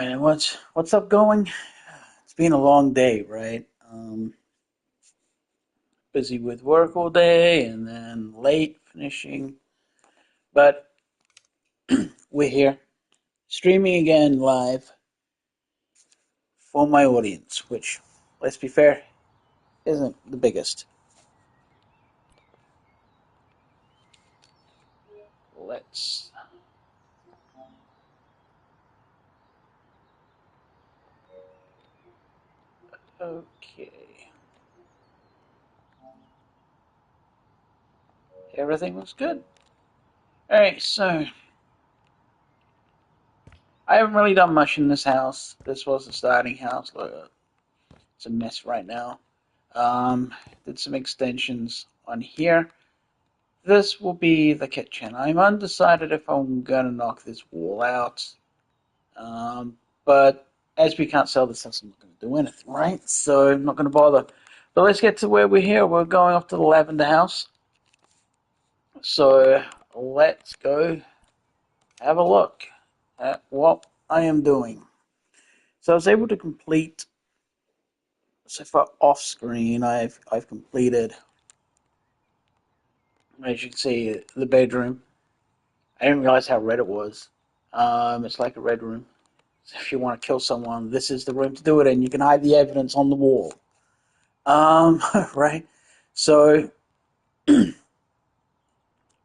Anyway, what's up going? It's been a long day, right? Busy with work all day and then late finishing, but we're here streaming again live for my audience, which, let's be fair, isn't the biggest. Let's okay. Everything looks good. All right, so I haven't really done much in this house. This was the starting house. Look, it's a mess right now. Um, did some extensions on here. This will be the kitchen. I'm undecided if I'm going to knock this wall out. But as we can't sell this house, I'm not going to do anything, right? So I'm not going to bother. But let's get to where we're here. We're going off to the Lavender house. So let's go have a look at what I am doing. So I was able to complete, so far off screen, I've completed, as you can see, the bedroom. I didn't realize how red it was. It's like a red room. So if you want to kill someone, this is the room to do it in. You can hide the evidence on the wall. Right? So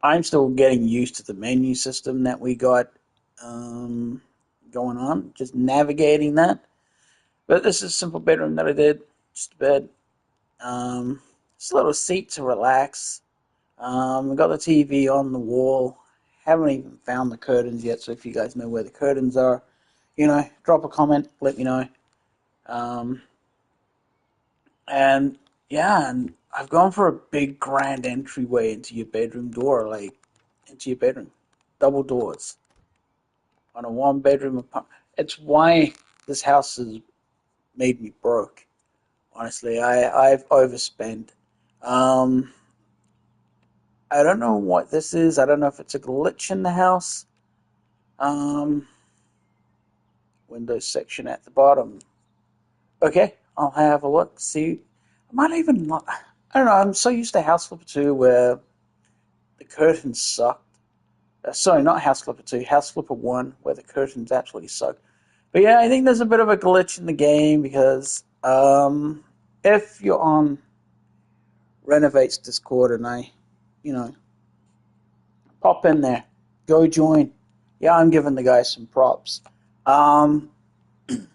I'm still getting used to the menu system that we got going on, just navigating that. But this is a simple bedroom that I did, just a bed. Just a little seat to relax. We got the TV on the wall. Haven't even found the curtains yet, so if you guys know where the curtains are, drop a comment, let me know. Um, and yeah, and I've gone for a big grand entryway into your bedroom door, like into your bedroom, double doors on a one bedroom apartment. It's why this house has made me broke. Honestly, I've overspent. Um, I don't know what this is. I don't know if it's a glitch in the house. Um, Windows section at the bottom. Okay, I'll have a look. See, I might even not. I don't know. I'm so used to House Flipper 2 where the curtains sucked. Sorry, not House Flipper 2, House Flipper 1 where the curtains absolutely suck. But yeah, I think there's a bit of a glitch in the game because if you're on Renovate's Discord and you know, pop in there, go join. Yeah, I'm giving the guy some props. Um, you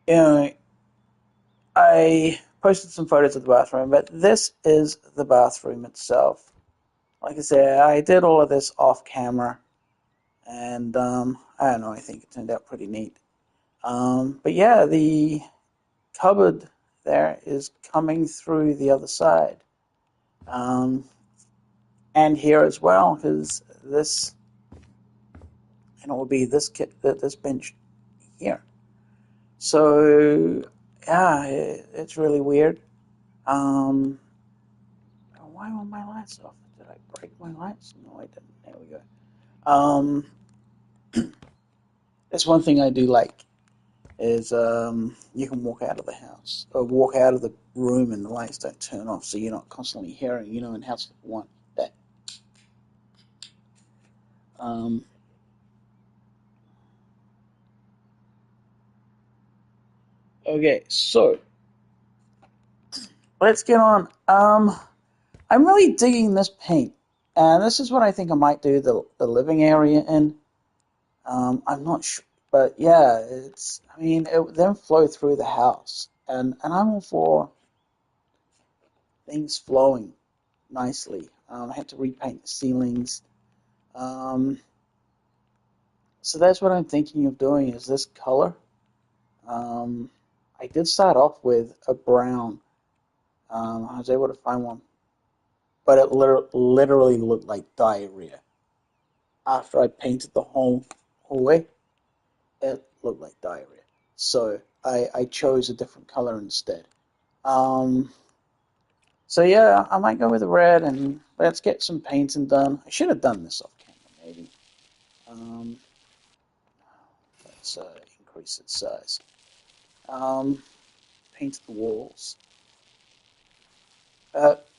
know, I posted some photos of the bathroom, but this is the bathroom itself. Like I said, I did all of this off camera, and I don't know, I think it turned out pretty neat. But yeah, the cupboard there is coming through the other side, um, and here as well, because this, and it will be this bench here. So yeah, it's really weird. Um, why were my lights off? Did I break my lights? No, I didn't. There we go. Um, that's one thing I do like is you can walk out of the house or walk out of the room and the lights don't turn off, so you're not constantly hearing. In house one that. Um, okay, so let's get on. I'm really digging this paint, and this is what I think I might do the living area in. I'm not sure, but yeah, it's. I mean, it would then flow through the house, and I'm all for things flowing nicely. I had to repaint the ceilings. Um, so that's what I'm thinking of doing is this color. Um, I did start off with a brown. I was able to find one, but it literally looked like diarrhea. After I painted the whole hallway, it looked like diarrhea. So I chose a different color instead. Um, so yeah, I might go with the red and let's get some painting done. I should have done this off camera maybe. Um, increase its size. Paint the walls.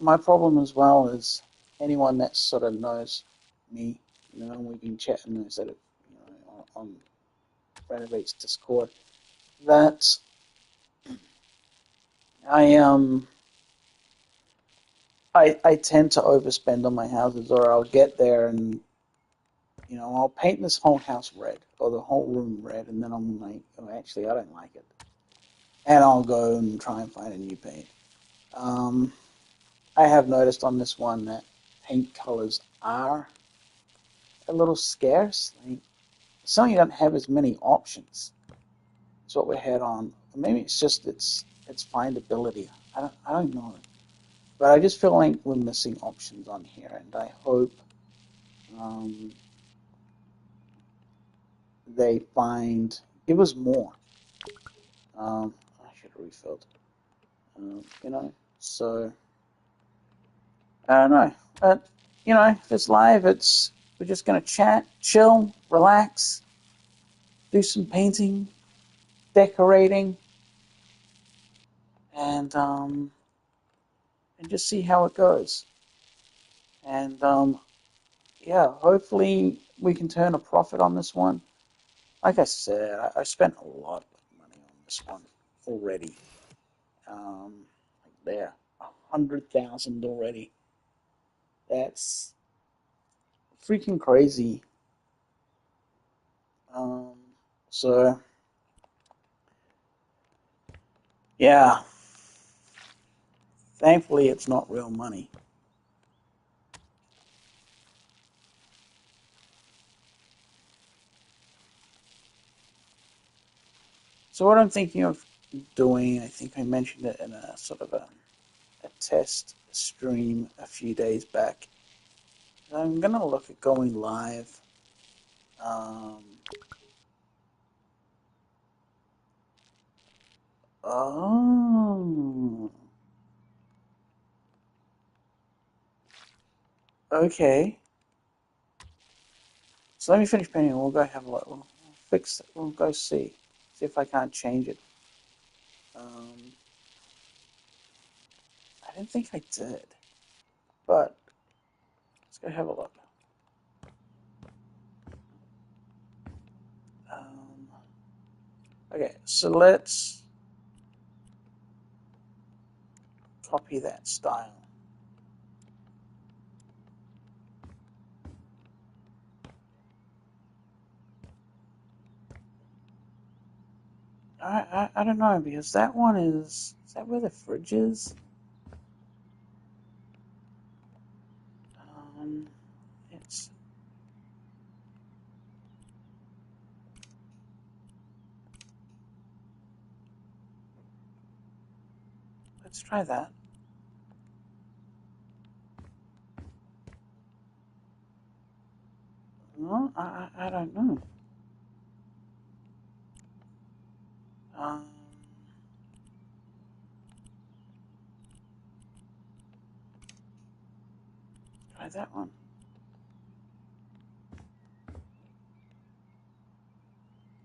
My problem as well is anyone that sort of knows me, and we've been chatting, knows that on Renovate's Discord, that I I tend to overspend on my houses, or I'll get there and I'll paint this whole house red or the whole room red, and then I'm like, oh, actually, I don't like it, and I'll go and try and find a new paint. Um, I have noticed on this one that paint colors are a little scarce. Like, some you don't have as many options. That's what we had on. Maybe it's just its findability. I don't know, but I just feel like we're missing options on here, and I hope um, they give us more. I should have refilled. So I don't know. But if it's live, we're just gonna chat, chill, relax, do some painting, decorating, and just see how it goes. And yeah, hopefully we can turn a profit on this one. Like I said, I spent a lot of money on this one already. Like there, 100,000 already. That's freaking crazy. Um, so yeah, thankfully it's not real money. So what I'm thinking of doing, I think I mentioned it in a sort of a test stream a few days back. I'm gonna look at going live. Um, oh, okay. So let me finish painting. We'll go have a look. We'll fix it. We'll go see if I can't change it. Um, I didn't think I did, but let's go have a look. Um, okay, so let's copy that style. I don't know, because that one is that where the fridge is? Um, it's let's try that. No, I don't know. Um, try that one.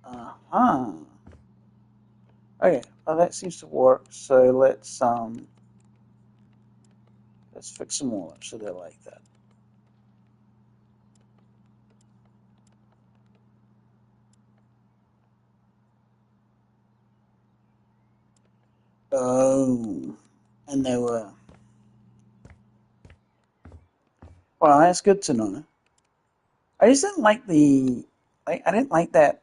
Uh-huh. Okay, well that seems to work. So let's fix them all up so they're like that. Oh, and they were. Well, that's good to know. I just didn't like I didn't like that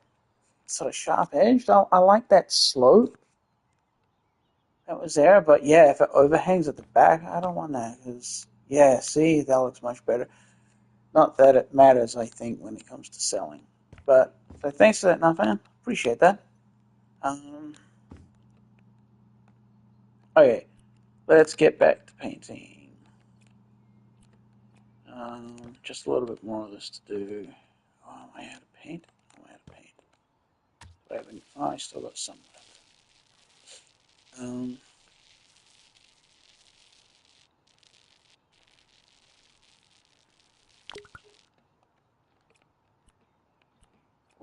sort of sharp edge. I like that slope that was there, but yeah, if it overhangs at the back, I don't want that, because yeah, see, that looks much better. Not that it matters, I think, when it comes to selling. But so thanks for that, Nathan. Appreciate that. Um, okay, let's get back to painting. Just a little bit more of this to do. Oh, I had to paint. Oh, I had to paint. I haven't. Oh, I still got some left. Um,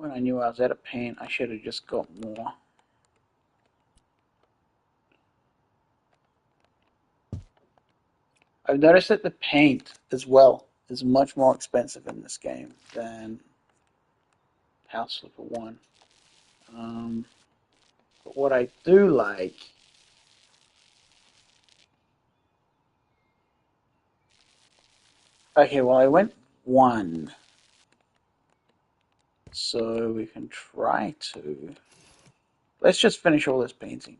When I knew I was out of paint, I should have just got more. I've noticed that the paint as well is much more expensive in this game than House Flipper 1. But what I do like, okay, well I went 1, so we can try to, let's just finish all this painting.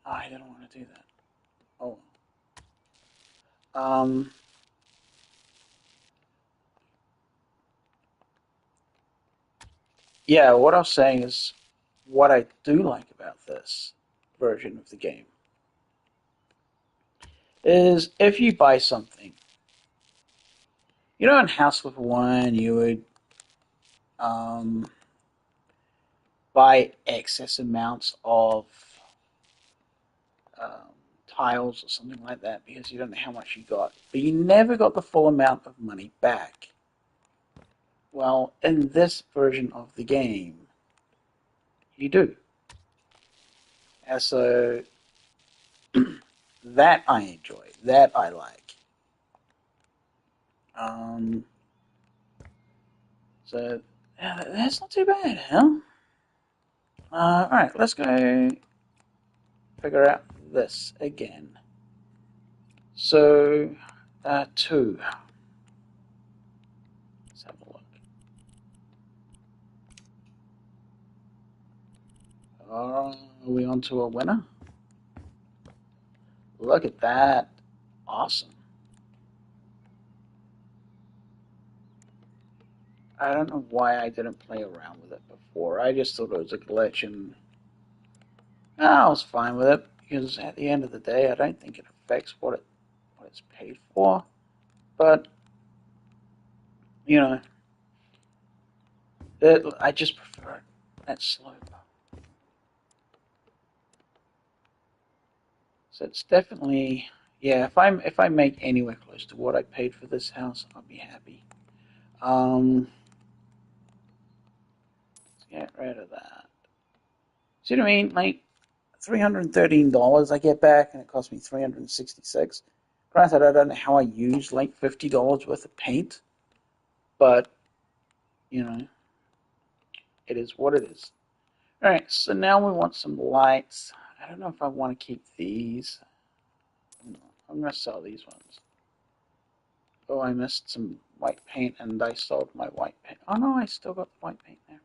I don't want to do that. Oh. Um, yeah, what I was saying is what I do like about this version of the game is if you buy something, you know, in House Flipper 1, you would um, buy excess amounts of um, tiles or something like that because you don't know how much you got, but you never got the full amount of money back. Well, in this version of the game, you do. And so that I enjoy, that I like. Um, so yeah, that's not too bad, huh? All right, let's go figure out this again. So, 2. Let's have a look. Are we on to a winner? Look at that. Awesome. I don't know why I didn't play around with it before. I just thought it was a glitch and I was fine with it because at the end of the day, I don't think it affects what it's paid for. But, you know, I just prefer it. That slope. So it's definitely, yeah, if I make anywhere close to what I paid for this house, I'll be happy. Let's get rid of that. See what I mean? Like $313 I get back, and it cost me $366. Granted, I don't know how I used like $50 worth of paint, but you know, it is what it is. All right, so now we want some lights. I don't know if I want to keep these. I'm gonna sell these ones. Oh, I missed some white paint, and I sold my white paint. Oh no, I still got the white paint there.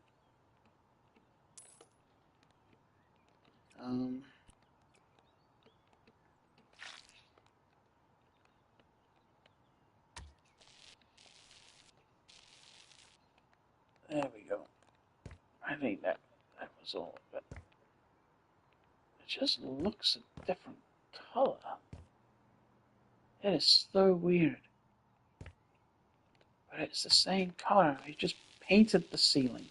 Um, there we go. I think that was all of it. It just looks a different color. It is so weird. But it's the same color. He just painted the ceiling.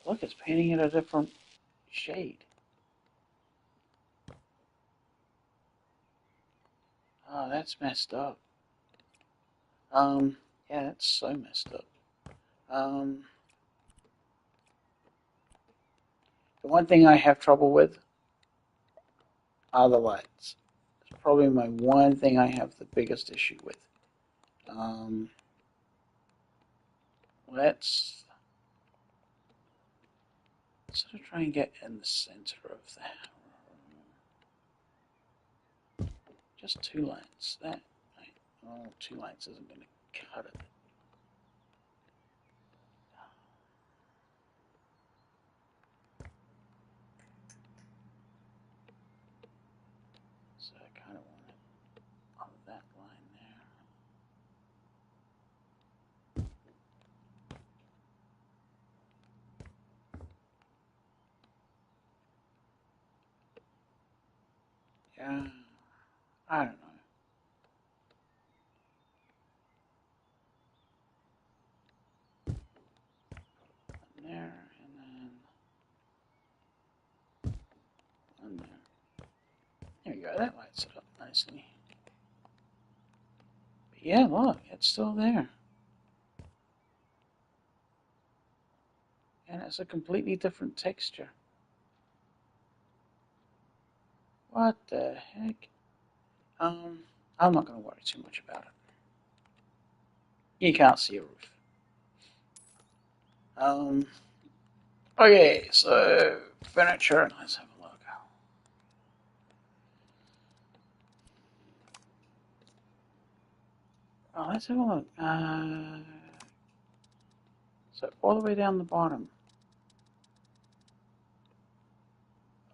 Look, it's painting it a different shade. Oh, that's messed up. Yeah, that's so messed up. Um, the one thing I have trouble with are the lights. It's probably my one thing I have the biggest issue with. Um, let's sort of try and get in the center of that. Just 2 lights. That, oh, 2 lights isn't going to cut it. So I kind of want it on that line there. Yeah, I don't know. One there, and then one there. There you go, that lights it up nicely. But Yeah, look, it's still there. And it's a completely different texture. What the heck? Um, I'm not going to worry too much about it. You can't see a roof. Um, okay, so furniture. Let's have a look. Oh, let's have a look. So all the way down the bottom.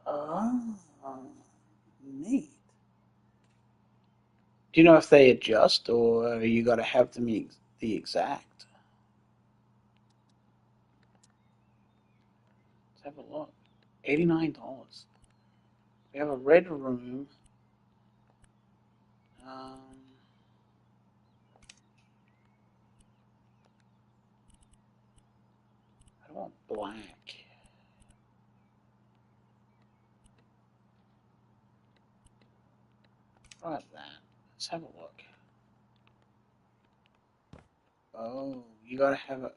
Oh, neat. Do you know if they adjust or you got to have them the exact? Let's have a look. $89. We have a red room. Um, I don't want black. What about that? Let's have a look. Oh, you gotta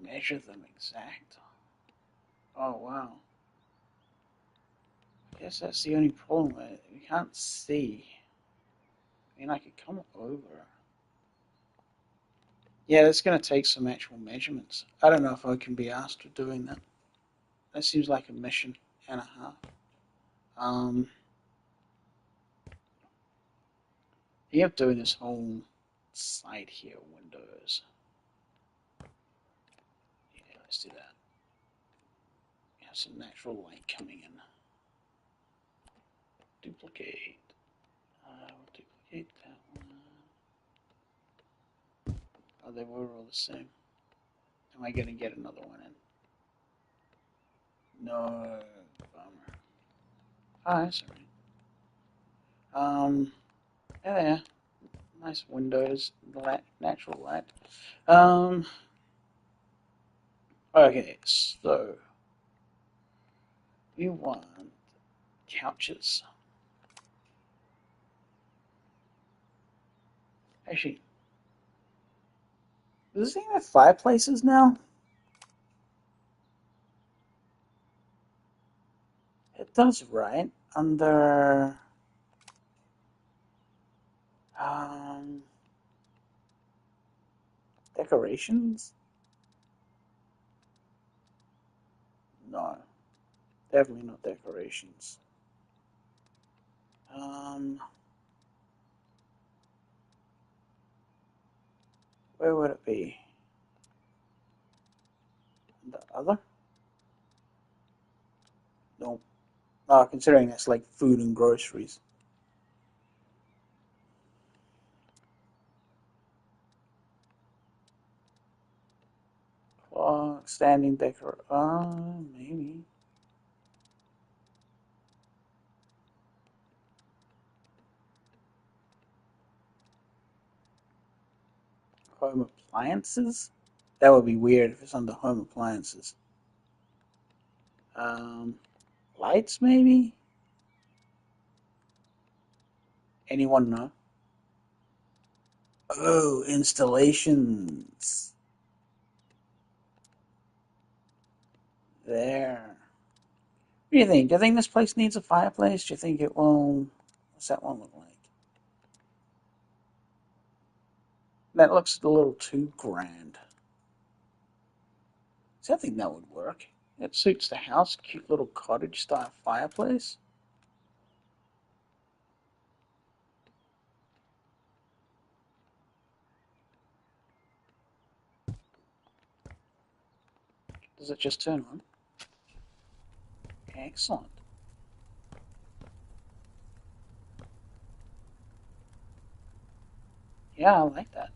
measure them exact. Oh wow. I guess that's the only problem with it. We can't see. I mean, I could come over. Yeah, that's gonna take some actual measurements. I don't know if I can be asked for doing that. That seems like a mission and a half. Um, you have doing this whole side here, windows. Yeah, let's do that. We have some natural light coming in. Duplicate. We'll duplicate that one. Oh, they were all the same. Am I gonna get another one in? No, bummer. Ah, that's alright. Yeah, nice windows, natural light. Um, okay, so we want couches. Actually, does this thing have fireplaces now? It does, right? Under um decorations? No, definitely not decorations. Um, where would it be? The other? No. Considering that's like food and groceries. Standing decor. Maybe. Home appliances? That would be weird if it's under home appliances. Um, lights, maybe? Anyone know? Oh, installations. There. What do you think? Do you think this place needs a fireplace? Do you think it will? What's that one look like? That looks a little too grand. See, I think that would work. It suits the house. Cute little cottage style fireplace. Does it just turn on? Excellent. Yeah, I like that.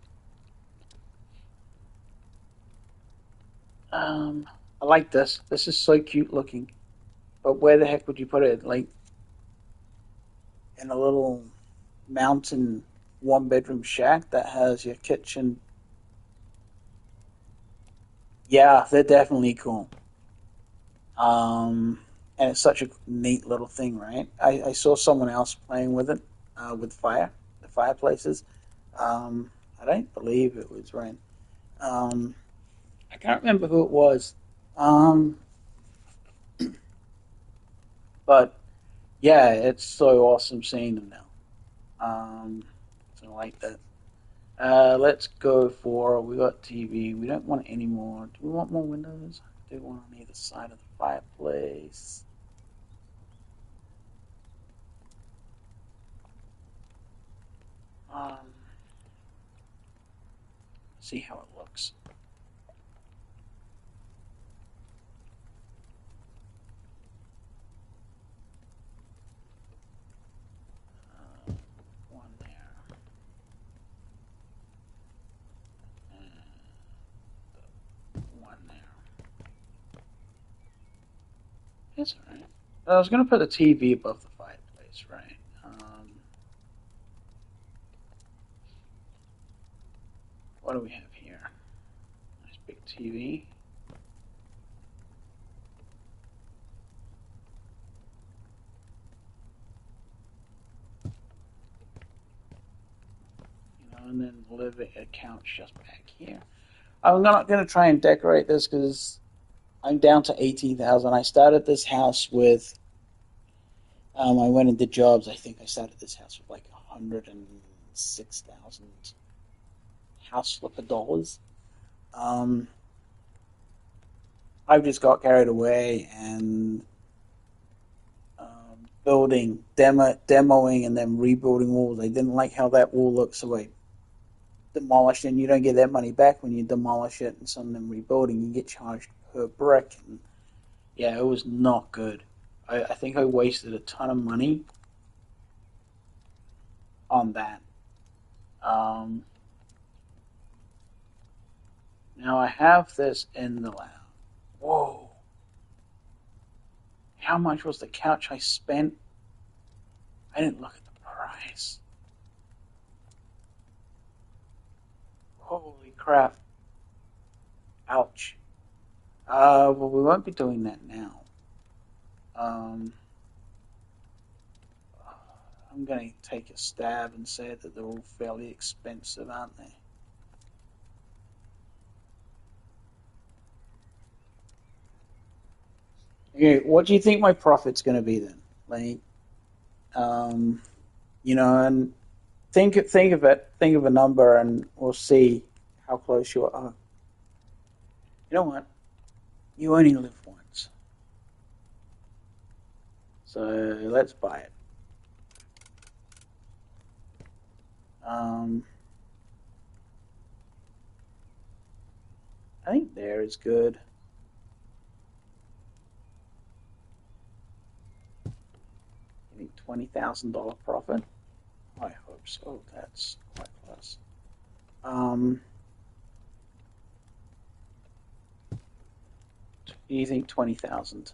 Um, I like this. This is so cute looking. But where the heck would you put it? Like in a little mountain one bedroom shack that has your kitchen. Yeah, they're definitely cool. Um, and it's such a neat little thing, right? I saw someone else playing with it, with fire, fireplaces. I don't believe it was Ren. I can't remember who it was. Um, but yeah, it's so awesome seeing them now. So I like that. Let's go for, we got TV. We don't want any more. Do we want more windows? I do one on either side of the fireplace. Um, see how it looks. Uh, One there. And one there. That's alright. I was going to put the TV above the fireplace, right? What do we have here? Nice big TV. And then the living couch just back here. I'm not going to try and decorate this because I'm down to 18,000. I started this house with, I went into jobs. I think I started this house with like 106,000 house flipper dollars. Um, I've just got carried away and demoing and then rebuilding walls. I didn't like how that wall looked, so I demolished it. And you don't get that money back when you demolish it and some of them rebuilding. You get charged per brick. And yeah, it was not good. I think I wasted a ton of money on that. Um, Now I have this in the lab. Whoa. How much was the couch I spent? I didn't look at the price. Holy crap. Ouch. Well, we won't be doing that now. Um, I'm going to take a stab and say that they're all fairly expensive, aren't they? Okay, what do you think my profit's going to be then? Like, um, and think of a number, and we'll see how close you are. You know what? You only live once, so let's buy it. Um, I think there is good. I think $20,000 profit. I hope so. That's quite close. Um, you think 20,000?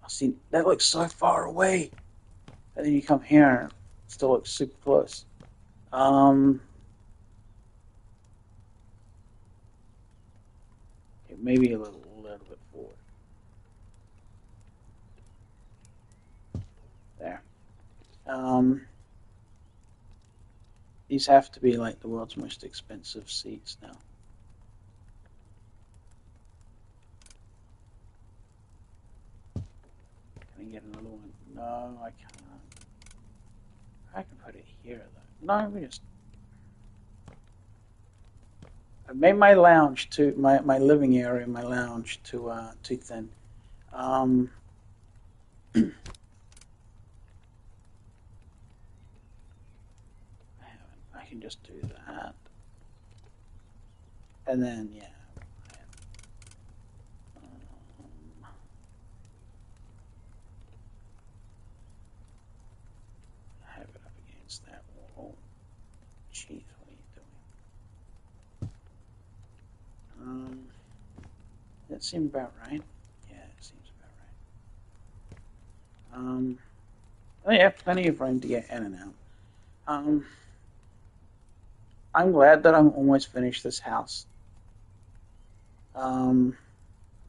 I see that looks so far away, and then you come here, and it still looks super close. Um, Maybe a little bit forward. There. Um, these have to be like the world's most expensive seats now. Can I get another one? No, I can't. I can put it here though. No, we just. I made my lounge my living area, my lounge too thin. Um, I haven't. I can just do that, and then yeah. Um, have it up against that wall. Jeez, what are you doing? That seems about right. Yeah, it seems about right. Oh yeah, plenty of room to get in and out. Um, I'm glad that I'm almost finished this house. Um,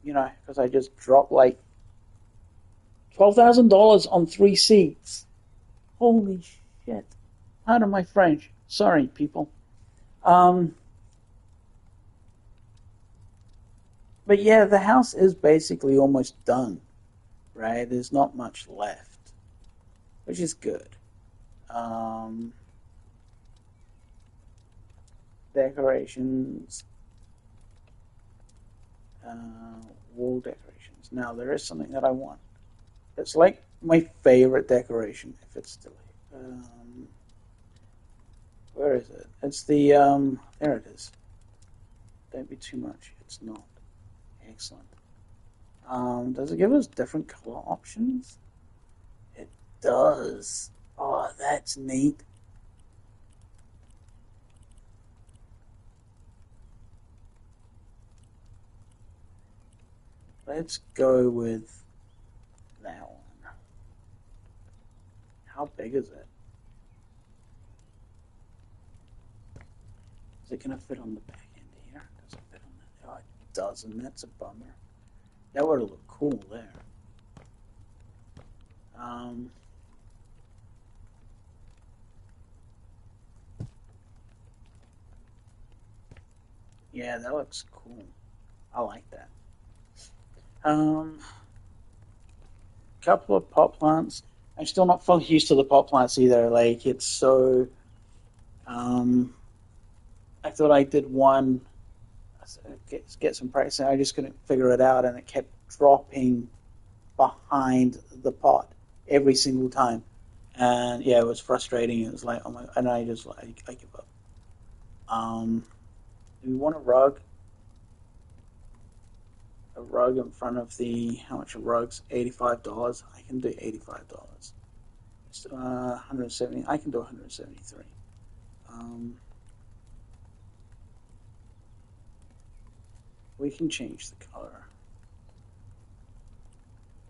because I just dropped like $12,000 on three seats. Holy shit! Pardon my French. Sorry, people. Um, but yeah, the house is basically almost done, right? There's not much left, which is good. Um, Decorations, uh, wall decorations. Now, there is something that I want. It's like my favorite decoration, if it's still here. Where is it? It's the, there it is. Don't be too much. It's not. Excellent. Does it give us different color options? It does. Oh, that's neat. Let's go with that one. How big is it? Is it going to fit on the back end here? Does it fit on that? Oh, it doesn't. That's a bummer. That would have looked cool there. Um, yeah, that looks cool. I like that. Um, Couple of pot plants. I'm still not fully used to the pot plants either. Like it's so. Um, I thought I did one get some practice, and I just couldn't figure it out, and it kept dropping behind the pot every single time. And yeah, it was frustrating. It was like, oh my, and I just like I give up. Um, do we want a rug in front of the how much a rug's $85. I can do $85. 170. I can do 173. Um, we can change the color.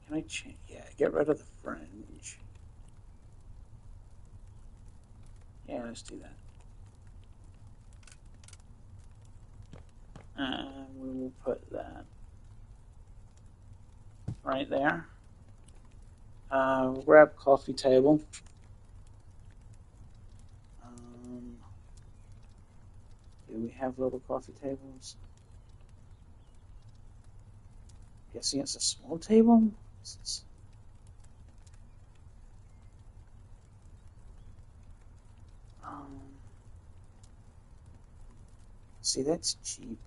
Can I change? Yeah, get rid of the fringe. Yeah, let's do that. And we will put that right there. We'll grab coffee table. Um, do we have little coffee tables? Guessing it's a small table. Um, See, that's cheap.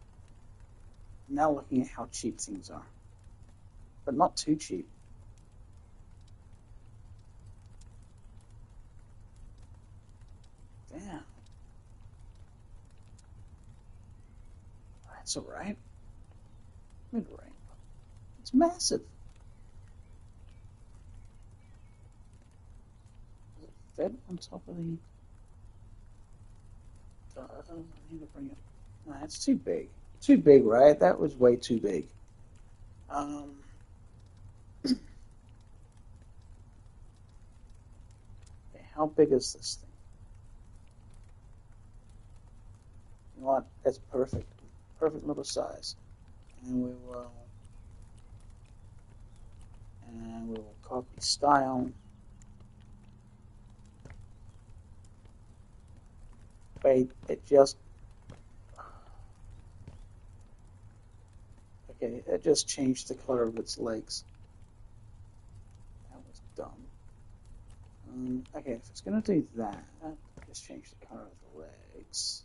Now looking at how cheap things are, but not too cheap. Damn, that's all right. Mid range. It's massive. Does it fit on top of the? I need to bring it. No, it's too big. Too big, right? That was way too big. Um, okay, how big is this thing? You know what? That's perfect. Perfect little size. And we will copy style. Wait, it just okay. It just changed the color of its legs. That was dumb. Okay, if it's gonna do that, just change the color of the legs.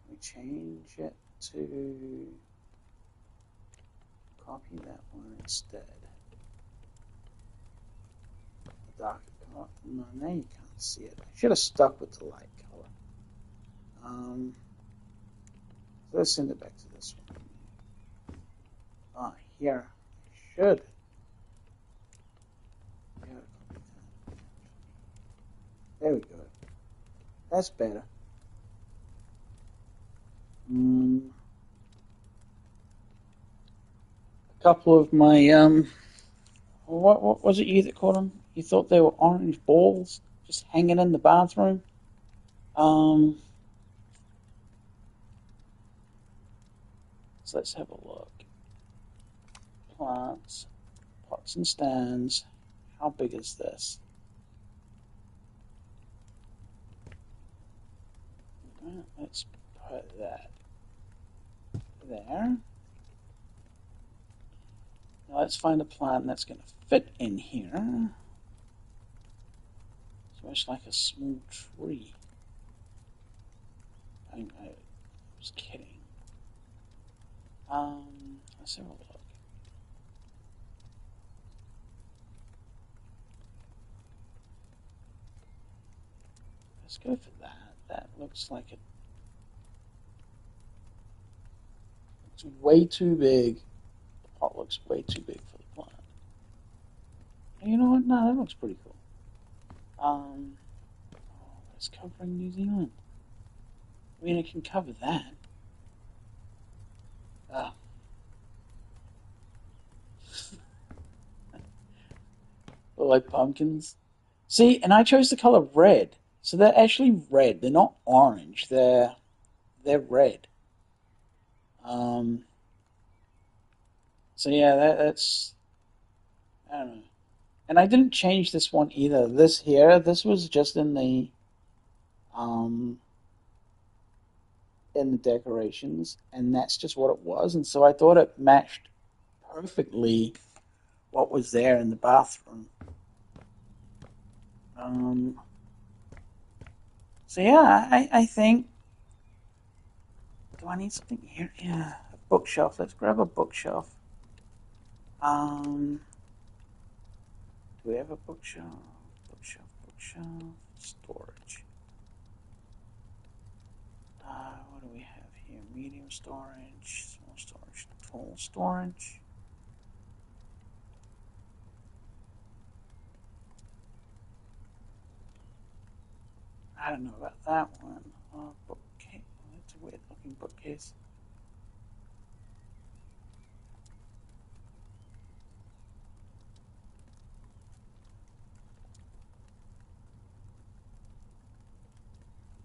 We change it to copy that one instead. The darker color. No, now you can't see it. I should have stuck with the light color. So let's send it back to this one. Here. I should. There we go. That's better. A couple of my what was it you that called them? You thought they were orange balls just hanging in the bathroom? Um, so let's have a look. Plants, pots and stands. How big is this? Let's put that there. Now let's find a plant that's going to fit in here. It's almost like a small tree. I was kidding. Let's have a look. Let's go for that. That looks like it's way too big. The pot looks way too big for the plant. And you know what? No, that looks pretty cool. Oh, it's covering New Zealand. I mean, it can cover that. Ah. Like pumpkins. See, and I chose the color red. So they're actually red. They're not orange. They're red. Um, so yeah, that's I don't know. And I didn't change this one either. This here, this was just um in the decorations, and that's just what it was. And so I thought it matched perfectly what was there in the bathroom. Um, so yeah, I think. Do I need something here? Yeah, a bookshelf. Let's grab a bookshelf. Um, do we have a bookshelf? Bookshelf. Storage. What do we have here? Medium storage, small storage, tall storage. I don't know about that one. Bookcase. That's a weird looking bookcase.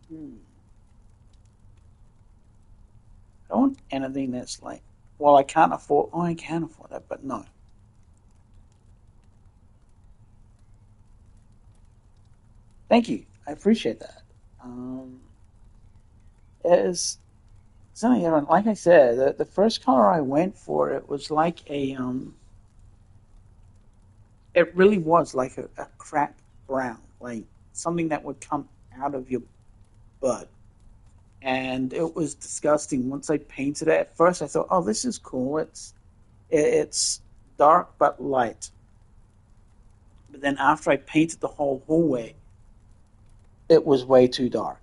Hmm. I don't want anything that's like, well, I can't afford. Oh, I can afford that, but no. Thank you. I appreciate that. Um, it is something different. Like I said, the first color I went for, it was like it really was like a crack brown, like something that would come out of your butt. And it was disgusting. Once I painted it, at first I thought, "Oh, this is cool. It's dark but light." But then after I painted the whole hallway, it was way too dark,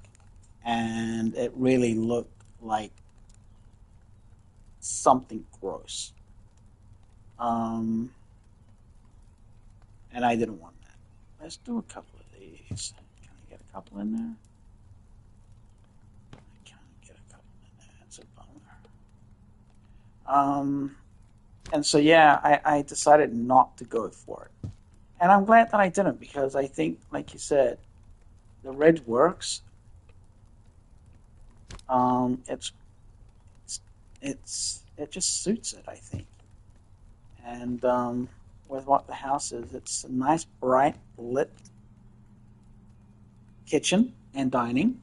and it really looked like something gross. Um, and I didn't want that. Let's do a couple of these. Can I get a couple in there? I can't get a couple in there. It's a bummer. Um, and so yeah, I decided not to go for it. And I'm glad that I didn't because I think, like you said, the red works. It's it just suits it, I think. And with what the house is, it's a nice, bright, lit kitchen and dining.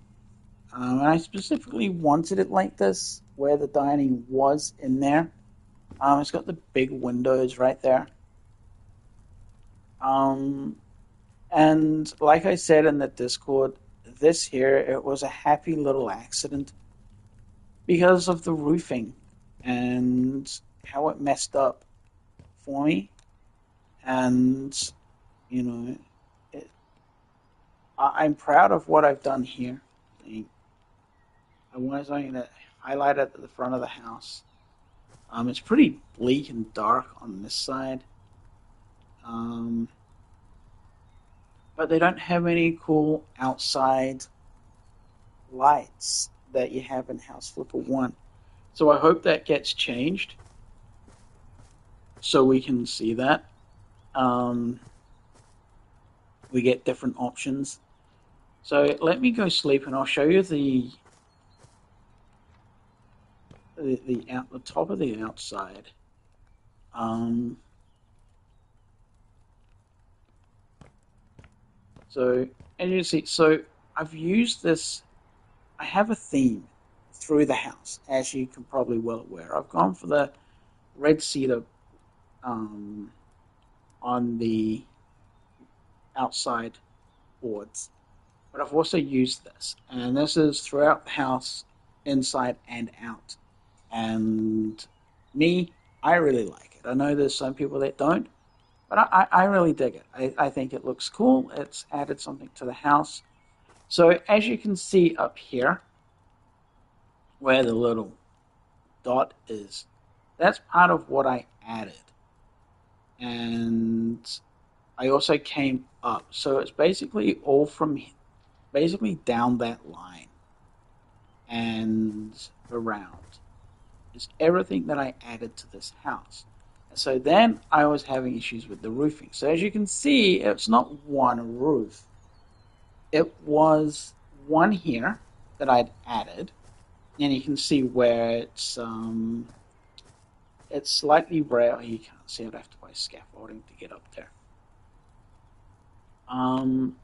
And I specifically wanted it like this, where the dining was in there. It's got the big windows right there. Um, and like I said in the Discord, this here, it was a happy little accident because of the roofing and how it messed up for me. And, you know, it, I'm proud of what I've done here. I wanted something that highlighted at the front of the house. It's pretty bleak and dark on this side. Um, but they don't have any cool outside lights that you have in House Flipper 1. So I hope that gets changed so we can see that. Um, we get different options. So let me go sleep and I'll show you the out the top of the outside. Um, so and you see, so I've used this I have a theme through the house, as you can probably well aware. I've gone for the red cedar um, on the outside boards, but I've also used this, and this is throughout the house, inside and out. And me, I really like it. I know there's some people that don't, but I really dig it. I think it looks cool. It's added something to the house. So as you can see up here, where the little dot is, that's part of what I added. And I also came up. So it's basically all from basically down that line and around. Is everything that I added to this house. And so then I was having issues with the roofing. So as you can see, it's not one roof. It was one here that I'd added, and you can see where it's slightly rare. You can't see it. I have to buy scaffolding to get up there. Um,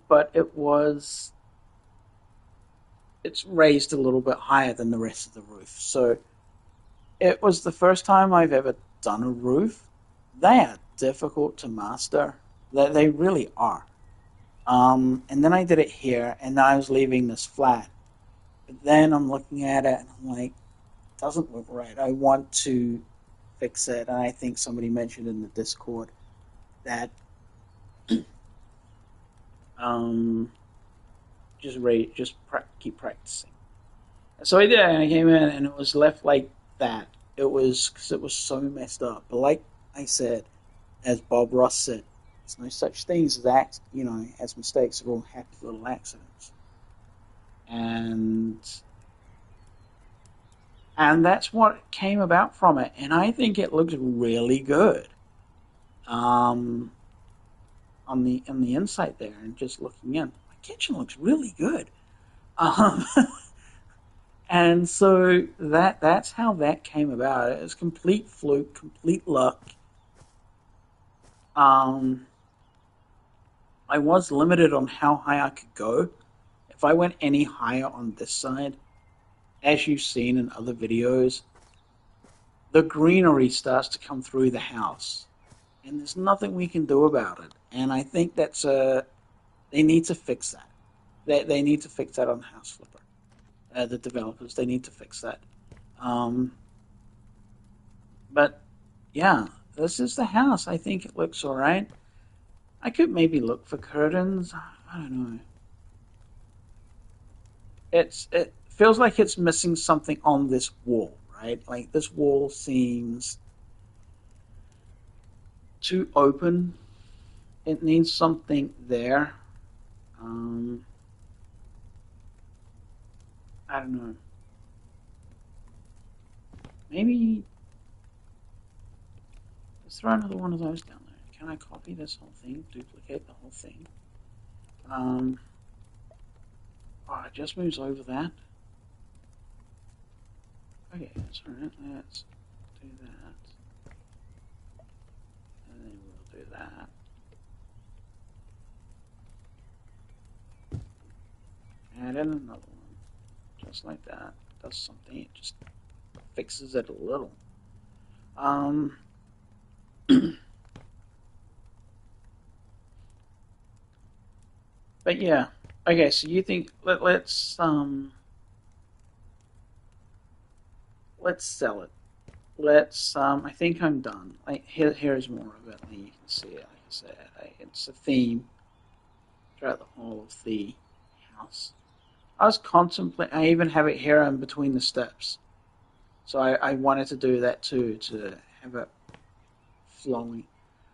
but it's raised a little bit higher than the rest of the roof. So it was the first time I've ever done a roof. They are difficult to master. They really are. And then I did it here, and I was leaving this flat. But then I'm looking at it, and I'm like, it doesn't look right. I want to fix it. And I think somebody mentioned in the Discord that um, keep practicing. So I did, and I came in, and it was left like that. It was because it was so messed up. But like I said, as Bob Ross said, there's no such things as as mistakes. They're all happy little accidents, and that's what came about from it. And I think it looks really good. Um, on the inside there, and just looking in, my kitchen looks really good. Um, and so that's how that came about. It was complete fluke, complete luck. Um, I was limited on how high I could go. If I went any higher on this side, as you've seen in other videos, the greenery starts to come through the house, and there's nothing we can do about it. And I think they need to fix that. They need to fix that on House Flipper. The developers, they need to fix that. Um, but yeah, this is the house. I think it looks all right. I could maybe look for curtains. I don't know. It feels like it's missing something on this wall, right? Like this wall seems too open. It needs something there. Um, I don't know. Maybe let's throw another one of those down there. Can I copy this whole thing? Duplicate the whole thing. Oh, it just moves over that. Okay, that's alright. Let's do that. And then we'll do that. Add in another one. Just like that. Does something. It just fixes it a little. But yeah. Okay, so you think let's sell it. Let's I think I'm done. Here's more of it. You can see it. Like I said, it's a theme throughout the whole of the house. I was contemplating. I even have it here in between the steps. So I wanted to do that too, to have it flowing.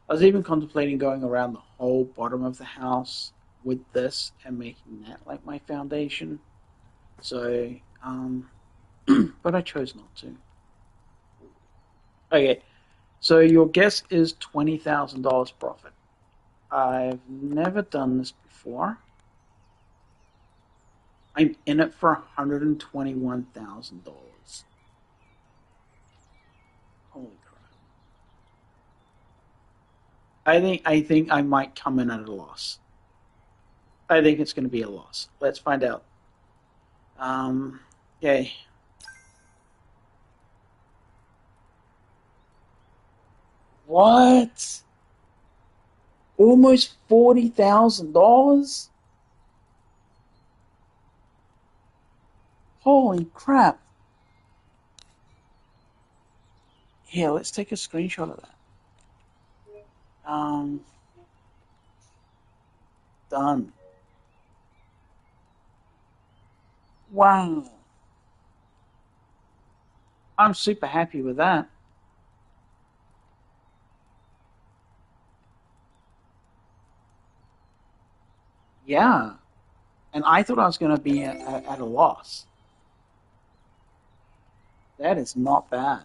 I was even contemplating going around the whole bottom of the house with this and making that like my foundation. So, but I chose not to. Okay, so your guess is $20,000 profit. I've never done this before. I'm in it for $121,000. Holy crap! I think I might come in at a loss. I think it's going to be a loss. Let's find out. Um, okay. What? Almost $40,000? Holy crap. Here, let's take a screenshot of that. Um, Done. Wow. I'm super happy with that. Yeah. And I thought I was going to be at a loss. That is not bad.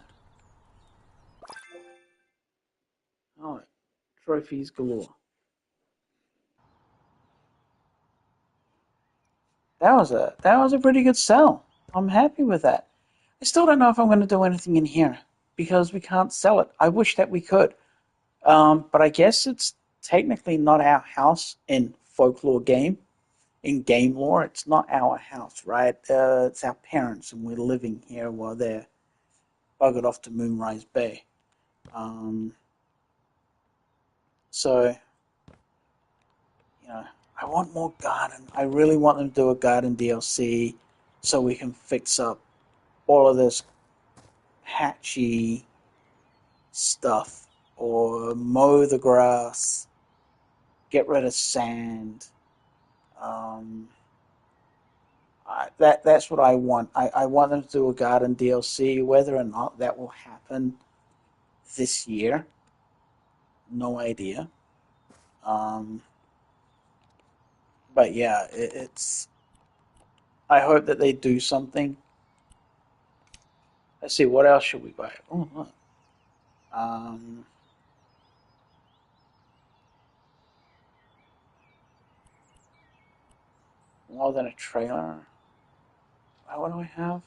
Oh, trophies galore. That was a pretty good sell. I'm happy with that. I still don't know if I'm going to do anything in here because we can't sell it. I wish that we could. But I guess it's technically not our house in folklore game. In game lore, it's not our house, right? It's our parents, and we're living here while they're buggered off to Moonrise Bay. Um, so, you know, I want more garden. I really want them to do a garden DLC so we can fix up all of this patchy stuff or mow the grass, get rid of sand. Um, that's what I want. I want them to do a garden DLC. Whether or not that will happen this year, no idea. Um, but yeah, it's. I hope that they do something. Let's see, what else should we buy? Oh, look. Um, More than a trailer. What do I have?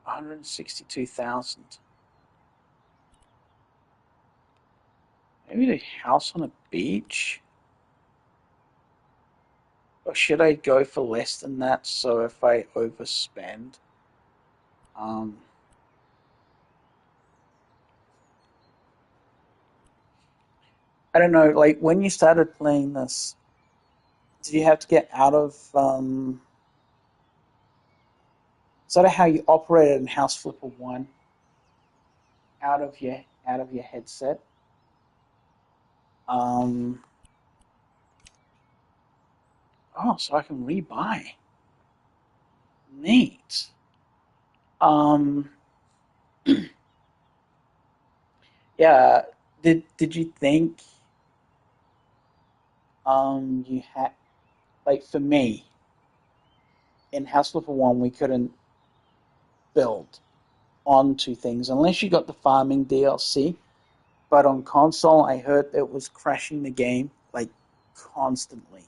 162,000. Maybe the house on a beach? Or should I go for less than that so if I overspend? Um, I don't know, like when you started playing this, did you have to get out of sort of how you operated in House Flipper 1 out of your headset? Um, oh, so I can rebuy. Neat. Um, yeah, did you think you had like for me in House Flipper 1 we couldn't build onto things unless you got the farming DLC. But on console, I heard it was crashing the game like constantly,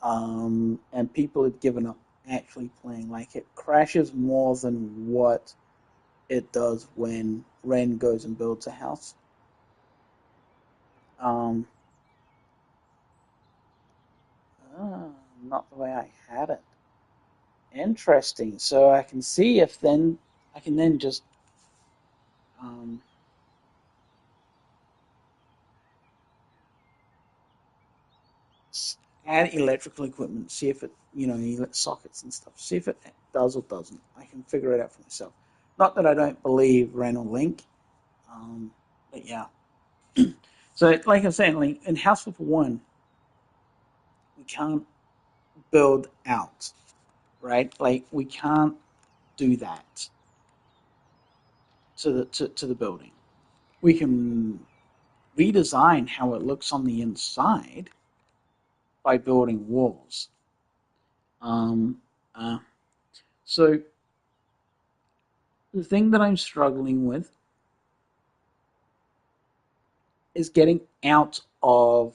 and people had given up actually playing. Like it crashes more than what it does when Ren goes and builds a house. Um, Not the way I had it. Interesting. So I can see if then I can then just um, add electrical equipment, see if it, sockets and stuff, see if it does or doesn't. I can figure it out for myself. Not that I don't believe Ren or Link, but yeah. So, like I'm saying, like in House Flipper 1, we can't build out, right? Like, we can't do that to the building. We can redesign how it looks on the inside by building walls. Um, uh, so the thing that I'm struggling with is getting out of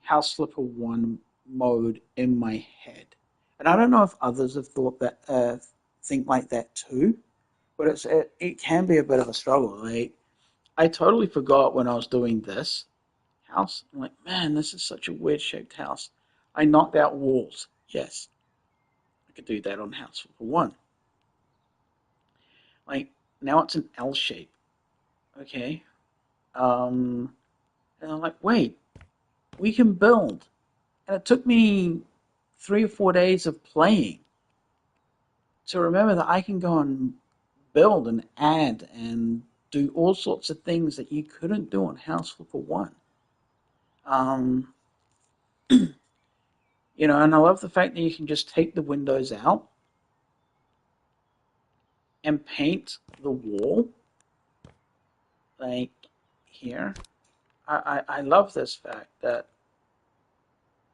House Flipper 1 mode in my head. And I don't know if others have thought that, think like that too, but it can be a bit of a struggle. Like, I totally forgot when I was doing this house. I'm like, man, this is such a weird shaped house. I knocked out walls, yes. could do that on House Flipper 1. Like, now it's an L shape, okay? Um, and I'm like, wait, we can build. And it took me 3 or 4 days of playing to remember that I can go and build and add and do all sorts of things that you couldn't do on House Flipper 1. Um, and I love the fact that you can just take the windows out and paint the wall, like here. I love this fact that,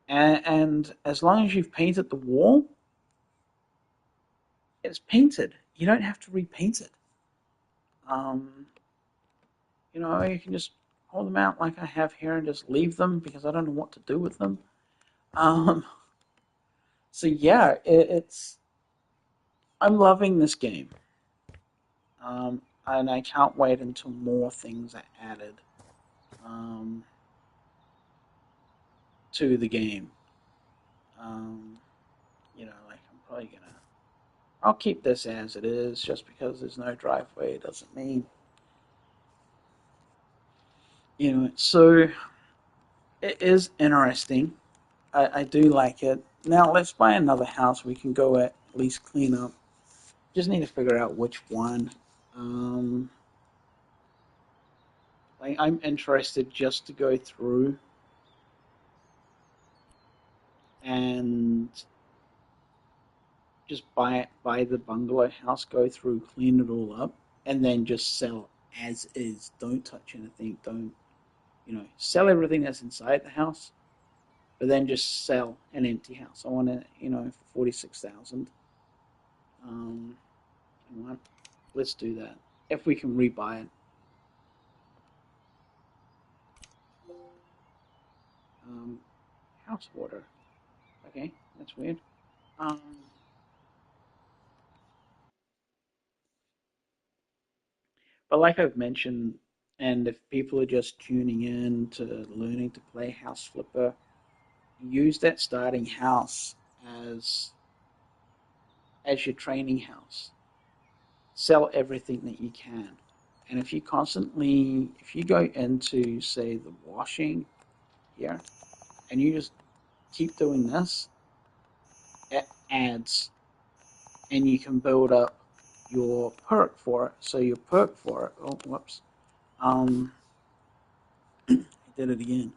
and as long as you've painted the wall, it's painted. You don't have to repaint it. Um, you can just hold them out like I have here and just leave them because I don't know what to do with them. Um, so yeah, it's I'm loving this game, and I can't wait until more things are added um, to the game. Um, like I'm probably gonna. I'll keep this as it is, just because there's no driveway doesn't mean So it is interesting. I do like it. Now let's buy another house. We can go at least clean up. Just need to figure out which one. Um, like I'm interested just to go through and just buy the bungalow house, go through, clean it all up, and then just sell as is. Don't touch anything. Don't sell everything that's inside the house, but then just sell an empty house. I want it, for 46,000. Um, let's do that if we can rebuy it. Um, house order. Okay, that's weird. Um, but like I've mentioned, and if people are just tuning in to learning to play House Flipper, use that starting house as as your training house. Sell everything that you can. And if you go into, say, the washing here, and you just keep doing this, it adds, and you can build up your perk for it. So your perk for it, oh, whoops, um, I did it again,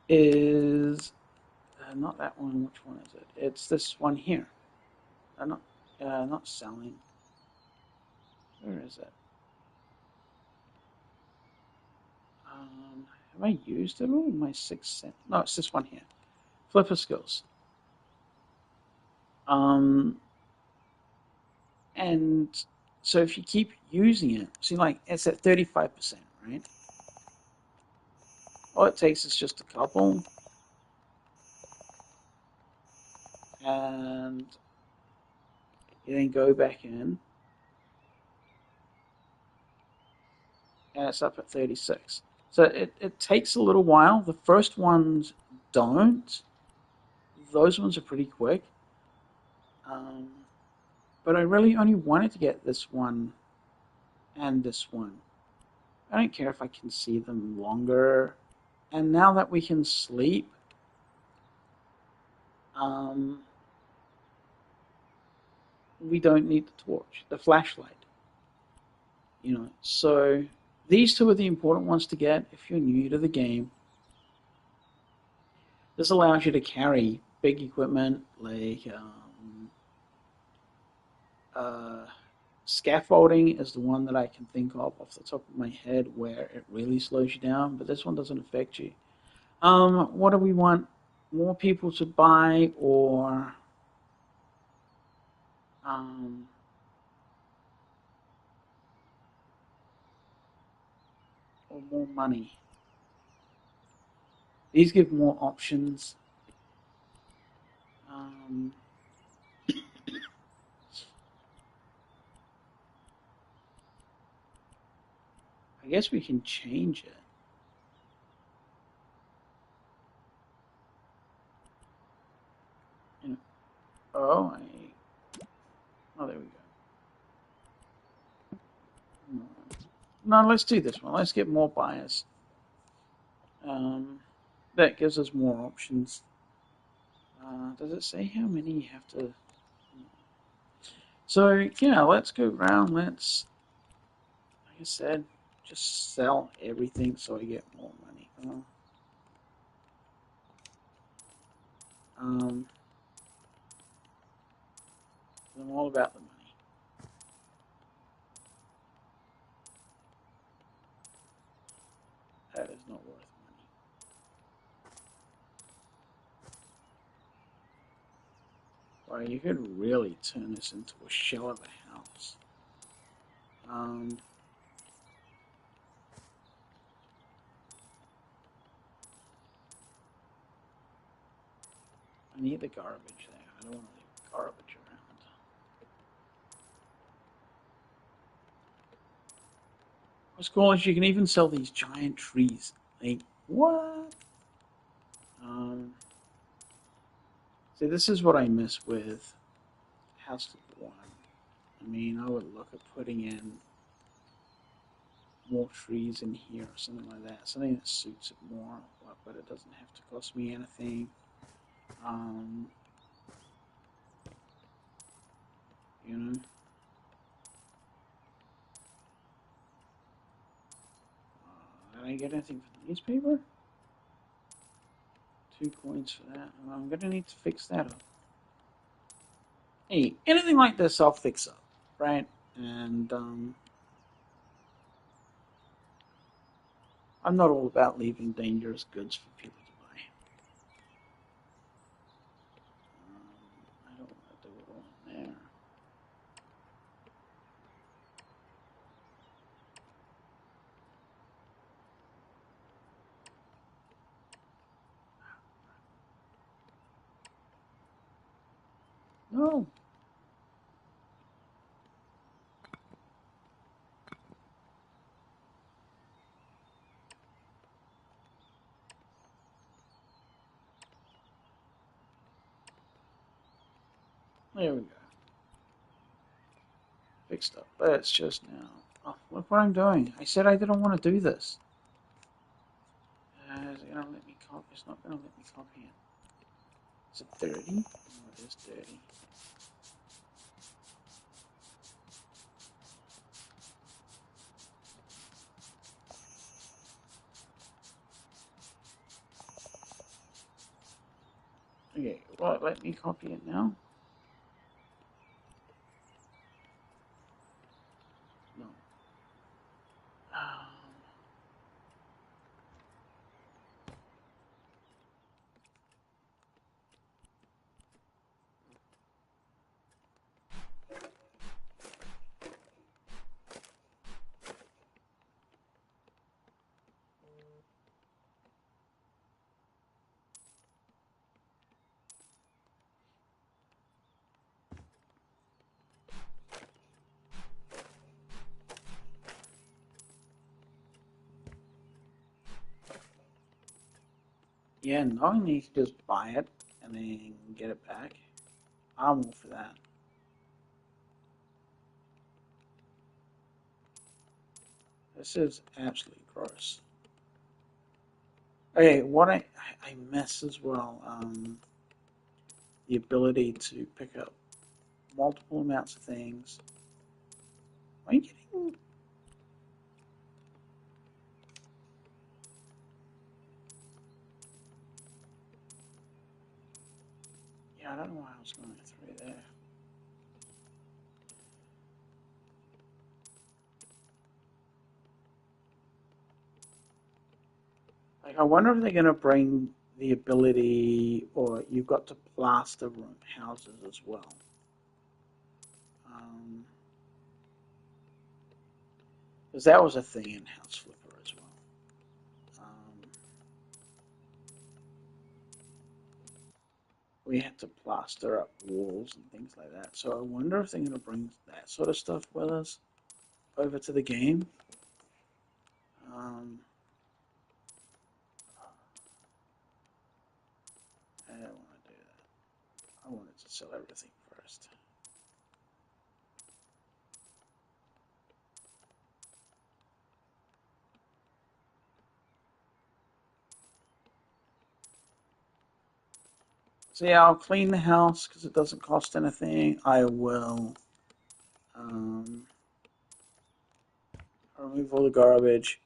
is not that one. Which one is it? It's this one here. Not, not selling. Where is it? Have I used it all? My 6 cent. No, it's this one here. Flipper skills. Um, and so if you keep using it, see, like it's at 35%, right? All it takes is just a couple, and you then go back in, and it's up at 36. So it takes a little while. The first ones don't. Those ones are pretty quick. Um, but I really only wanted to get this one and this one. I don't care if I can see them longer. And now that we can sleep, um, we don't need the torch, the flashlight. So these two are the important ones to get if you're new to the game. This allows you to carry big equipment like uh, scaffolding is the one that I can think of off the top of my head where it really slows you down, but this one doesn't affect you. What do we want? More people to buy um, or more money? These give more options. Um, I guess we can change it. You know, oh, no, let's do this one. Let's get more buyers. That gives us more options. Does it say how many you have to? So yeah, let's go around. Let's, like I said, just sell everything so I get more money. Um, I'm all about the money. That is not worth money. Well, you could really turn this into a shell of a house. Um, I need the garbage there. I don't want to leave garbage around. What's cool is you can even sell these giant trees. Like, what? Um, See, this is what I miss with House Flip 1. I mean, I would look at putting in more trees in here or something like that. Something that suits it more, but it doesn't have to cost me anything. Um, you know, did I get anything for the newspaper? 2 coins for that. I'm gonna need to fix that up. Hey, anything like this, I'll fix up, right? And I'm not all about leaving dangerous goods for people to buy. I don't want to do it all in there. No. There we go. Fixed up. But it's just now. Oh, look what I'm doing. I said I didn't want to do this. Is it gonna let me copy? It's not gonna let me copy it. Is it 30? Oh, it is 30. Okay, well, let me copy it now. No. Yeah, knowing you can just buy it and then get it back, I'm all for that. This is absolutely gross. Okay, what I miss as well, the ability to pick up multiple amounts of things. Are you getting? Yeah, I don't know why I was going through there. Like, I wonder if they're going to bring the ability, or you've got to plaster room houses as well. Because that was a thing in House Flipper as well. We had to plaster up walls and things like that. So I wonder if they're going to bring that sort of stuff with us over to the game. Um, I don't want to do that. I wanted to sell everything first. So yeah, I'll clean the house because it doesn't cost anything. I will um, remove all the garbage.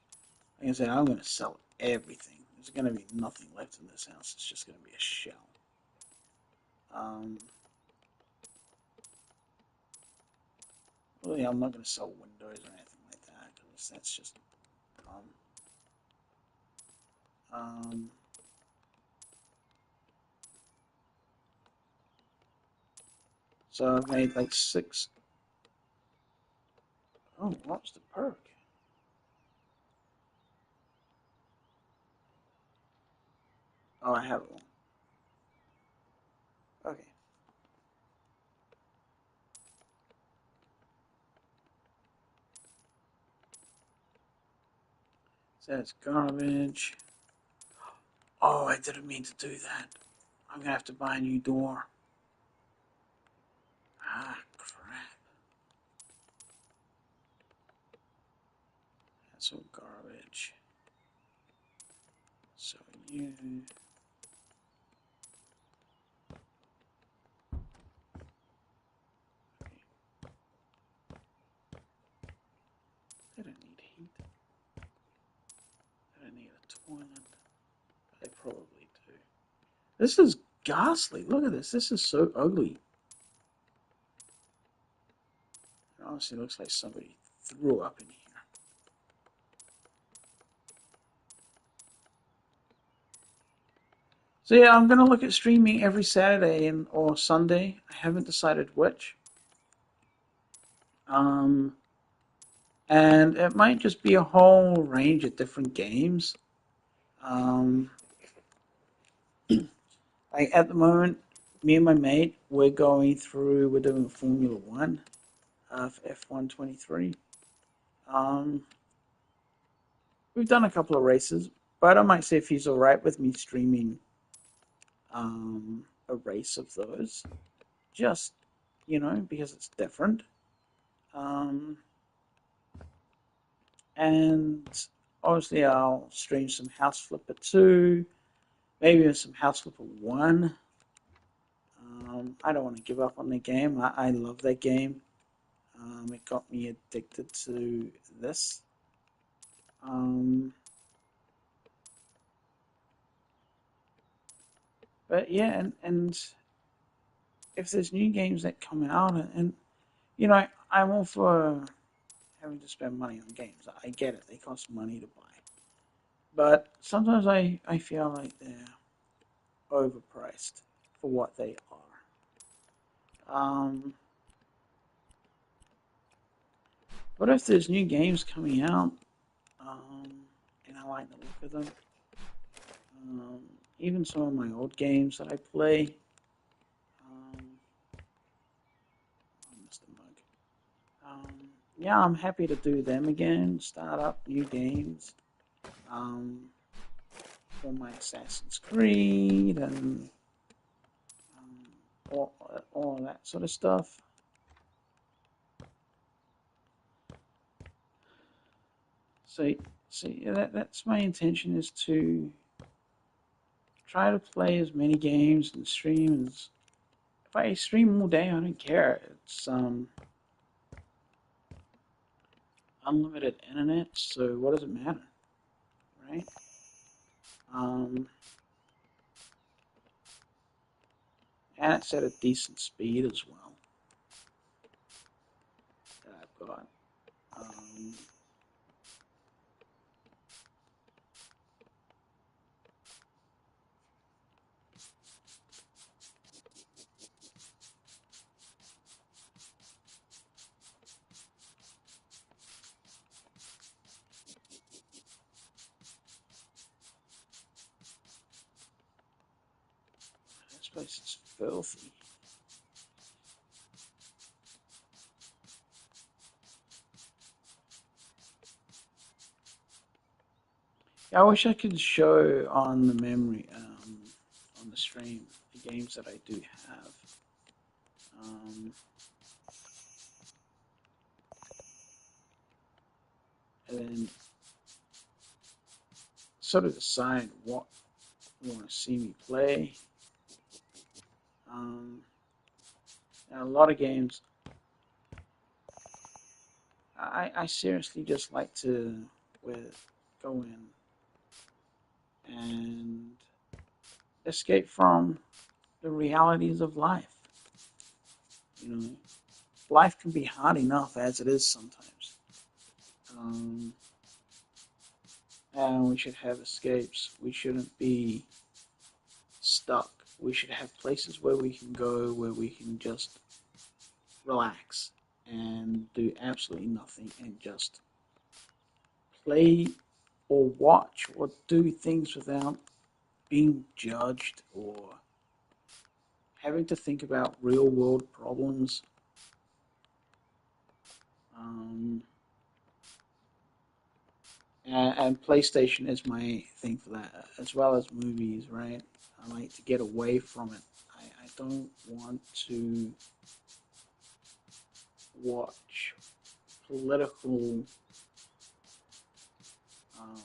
Like I said, I'm going to sell everything. There's going to be nothing left in this house. It's just going to be a shell. Um, well, yeah, I'm not going to sell windows or anything like that because that's just dumb. Um, so I've made like 6. Oh, what's the perk? Oh, I have it one. Okay. So that's garbage. Oh, I didn't mean to do that. I'm gonna have to buy a new door. Ah, crap. That's all garbage. So you. Okay. I don't need heat. I don't need a toilet. I probably do. This is ghastly. Look at this. This is so ugly. It honestly looks like somebody threw up in here. So yeah, I'm gonna look at streaming every Saturday and or Sunday. I haven't decided which. Um, and it might just be a whole range of different games. Um, like at the moment, me and my mate, we're doing Formula One of F123. Um, we've done a couple of races, but I might see if he's alright with me streaming a race of those. Just, because it's different. Um, and obviously I'll stream some House Flipper 2, maybe some House Flipper 1. I don't want to give up on the game. I love that game. It got me addicted to this. Um, but yeah, and if there's new games that come out, and I'm all for having to spend money on games. I get it; they cost money to buy. But sometimes I feel like they're overpriced for what they are. What if there's new games coming out, um, and I like the look of them? Um, Even some of my old games that I play. Mr. Mug. Yeah, I'm happy to do them again. Start up new games. Um, for my Assassin's Creed and all that sort of stuff. So, yeah, that's my intention is to try to play as many games and stream as. If I stream all day, I don't care. It's unlimited internet, so what does it matter, right? Um, and it's at a decent speed as well that I've got. Um, this place is filthy. Yeah, I wish I could show on the memory, on the stream, the games that I do have. Um, and then sort of decide what you want to see me play. Um, and a lot of games, I seriously just like to go in and escape from the realities of life. You know, life can be hard enough as it is sometimes. Um, and we should have escapes. We shouldn't be stuck. We should have places where we can go, where we can just relax and do absolutely nothing and just play or watch or do things without being judged or having to think about real world problems. Um, and PlayStation is my thing for that, as well as movies, right? I like to get away from it. I don't want to watch political um,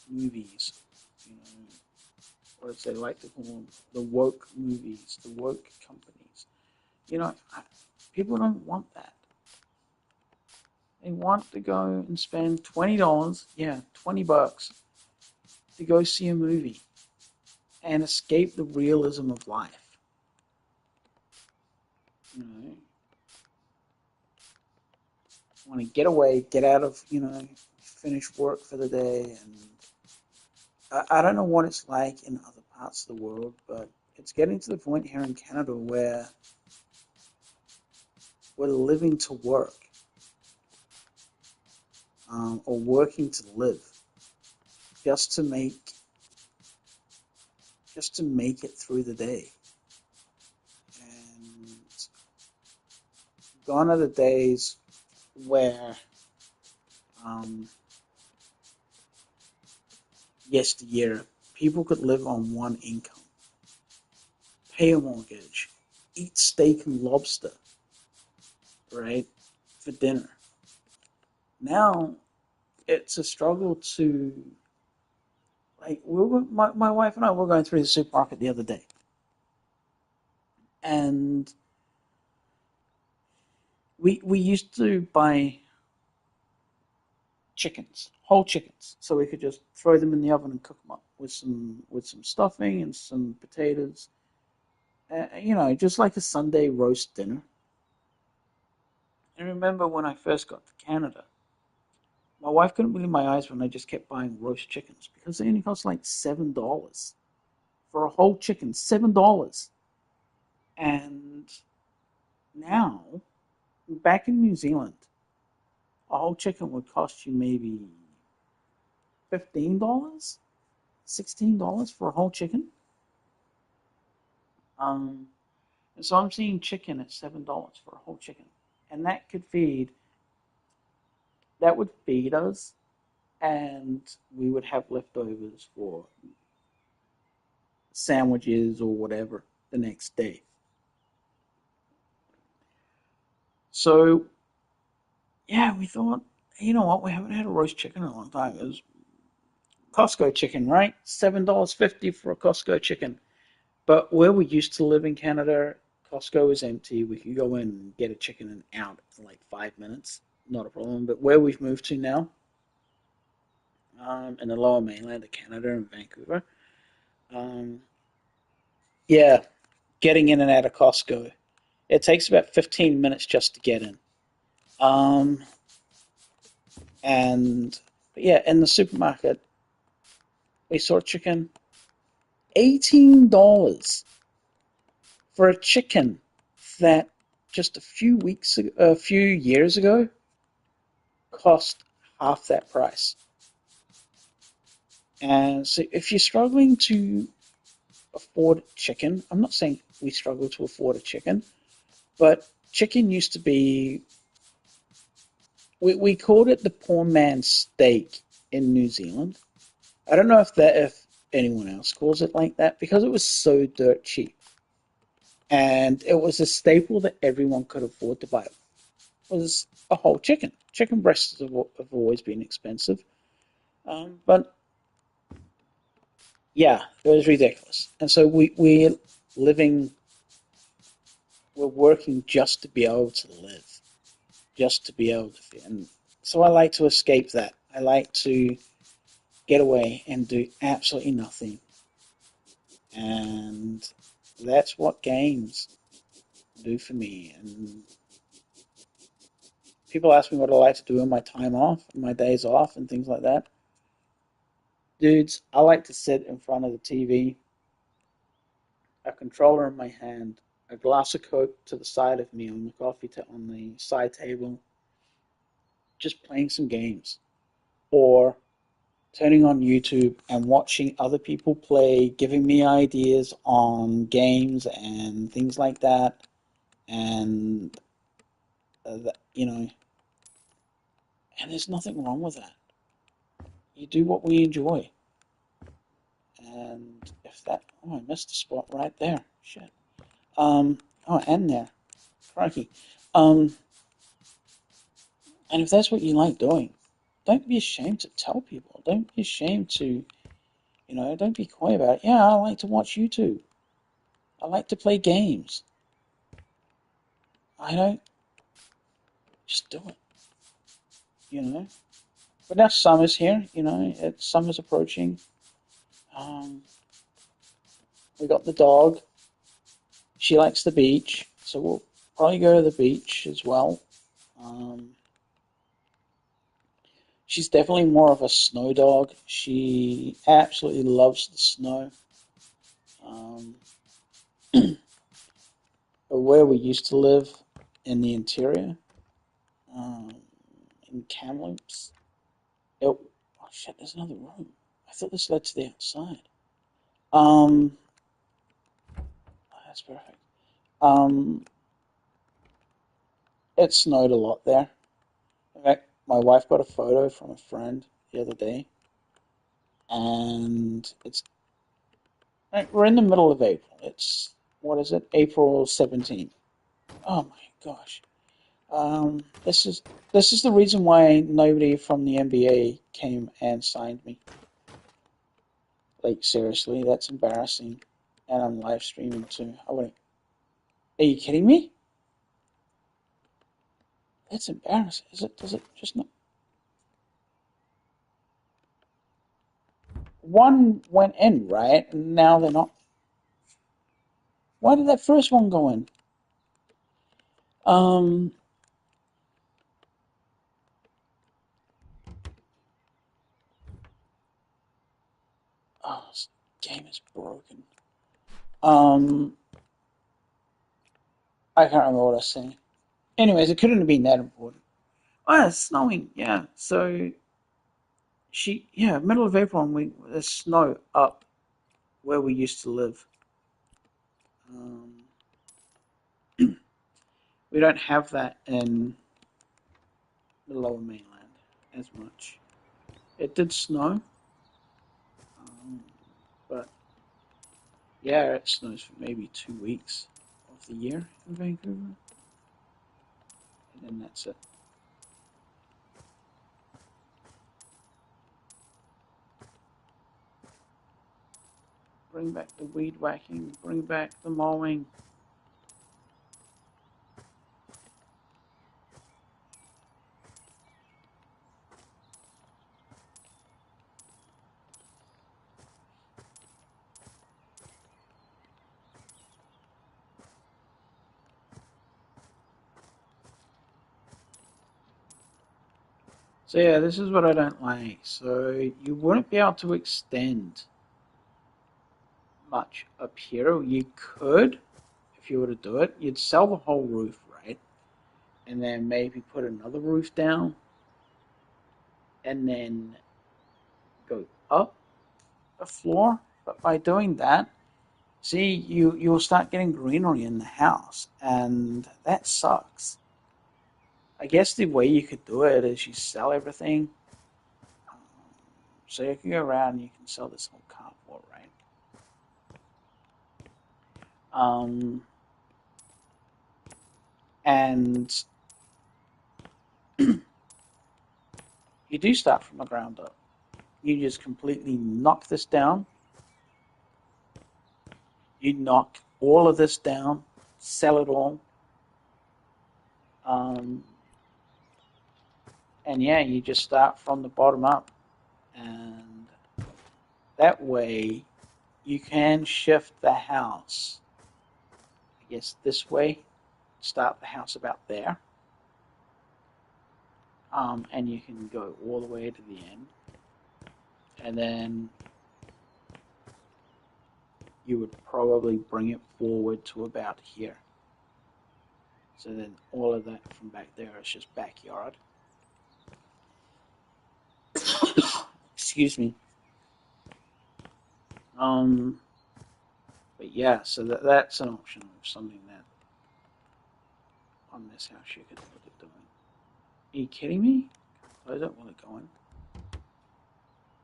movies, you know, or as they like to call them, the woke movies, the woke companies. You know, people don't want that. They want to go and spend $20, yeah, $20 to go see a movie and escape the realism of life. You know, want to get away, get out of, finish work for the day. And I don't know what it's like in other parts of the world, but it's getting to the point here in Canada where we're living to work, or working to live, just to make just to make it through the day. And gone are the days where, um, yesteryear, people could live on one income, pay a mortgage, eat steak and lobster, right, for dinner. Now it's a struggle to, like, my wife and I were going through the supermarket the other day, and we used to buy chickens, whole chickens, so we could just throw them in the oven and cook them up with some stuffing and some potatoes, just like a Sunday roast dinner. And remember when I first got to Canada, my wife couldn't believe my eyes when I just kept buying roast chickens because they only cost like $7 for a whole chicken, $7. And now, back in New Zealand, a whole chicken would cost you maybe $15, $16 for a whole chicken. Um, and so I'm seeing chicken at $7 for a whole chicken, and that would feed us, and we would have leftovers for sandwiches or whatever the next day. So yeah, we thought, you know what, we haven't had a roast chicken in a long time. It was Costco chicken, right? $7.50 for a Costco chicken. But where we used to live in Canada, Costco is empty. We could go in and get a chicken and out in like 5 minutes. Not a problem. But where we've moved to now, in the lower mainland of Canada in Vancouver, um, yeah, getting in and out of Costco, it takes about 15 minutes just to get in. Um, and yeah, in the supermarket, we saw chicken, $18 for a chicken that just a few years ago cost half that price. And so if you're struggling to afford chicken, I'm not saying we struggle to afford a chicken, but chicken used to be, we called it the poor man's steak in New Zealand. I don't know if anyone else calls it like that because it was so dirt cheap. And it was a staple that everyone could afford to buy. It was a whole chicken. Chicken breasts have always been expensive. But Yeah, it was ridiculous. And so living, we're working just to be able to live, just to be able to. And so I like to escape that. I like to get away and do absolutely nothing. And that's what games do for me. And people ask me what I like to do in my time off, my days off, and things like that. Dudes, I like to sit in front of the TV, a controller in my hand, a glass of Coke to the side of me on the on the side table, just playing some games, or turning on YouTube and watching other people play, giving me ideas on games and things like that. And you know, and there's nothing wrong with that. You do what we enjoy, and if that, oh, I missed a spot right there. Shit. Oh, and there, crikey. Um, and if that's what you like doing, don't be ashamed to tell people. Don't be ashamed to, don't be coy about it. Yeah, I like to watch YouTube. I like to play games. I don't just do it, you know. But now summer's here, summer's approaching. Um, we got the dog. She likes the beach, so we'll probably go to the beach as well. Um, she's definitely more of a snow dog. She absolutely loves the snow. Um, where we used to live in the interior, um, in Kamloops. Oh shit! There's another room. I thought this led to the outside. Um, that's perfect. Um, it snowed a lot there. In fact, my wife got a photo from a friend the other day, and it's like, we're in the middle of April. It's what is it? April 17th. Oh my gosh. This is the reason why nobody from the NBA came and signed me. Like seriously, that's embarrassing. And I'm live streaming too. I wouldn't. Are you kidding me? That's embarrassing. Is it? Does it just not? One went in, right? And now they're not. Why did that first one go in? Um. Oh, this game is broken. Um. I can't remember what I was saying. Anyways, it couldn't have been that important. Oh, it's snowing. Yeah. So yeah, middle of April, and there's snow up where we used to live. Um, we don't have that in the lower mainland as much. It did snow, um, but yeah, it snows for maybe 2 weeks of the year in Vancouver, and then that's it. Bring back the weed whacking, bring back the mowing. So yeah, this is what I don't like. So you wouldn't be able to extend much up here. You could, if you were to do it, you'd sell the whole roof, right? And then maybe put another roof down, and then go up a floor. But by doing that, see, you'll start getting greenery in the house, and that sucks. I guess the way you could do it is you sell everything. Um, so you can go around and you can sell this whole cardboard, right? Um, and you do start from the ground up. You just completely knock this down, You knock all of this down, sell it all, um, and yeah, you just start from the bottom up, and that way you can shift the house. I guess this way, start the house about there, and you can go all the way to the end, and then you would probably bring it forward to about here. So then all of that from back there is just backyard. Excuse me. Um, but yeah, so that's an option of something that on this house you could look at doing. Are you kidding me? I don't want to go in.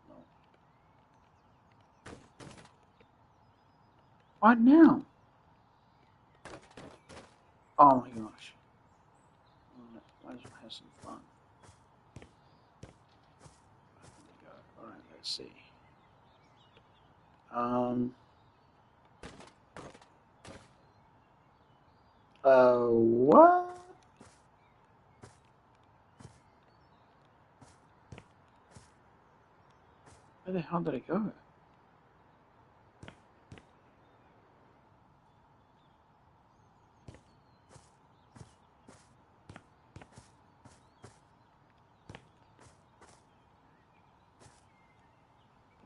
No. What now? Oh my gosh. Might as well have some fun. Alright, let's see. What? Where the hell did it go?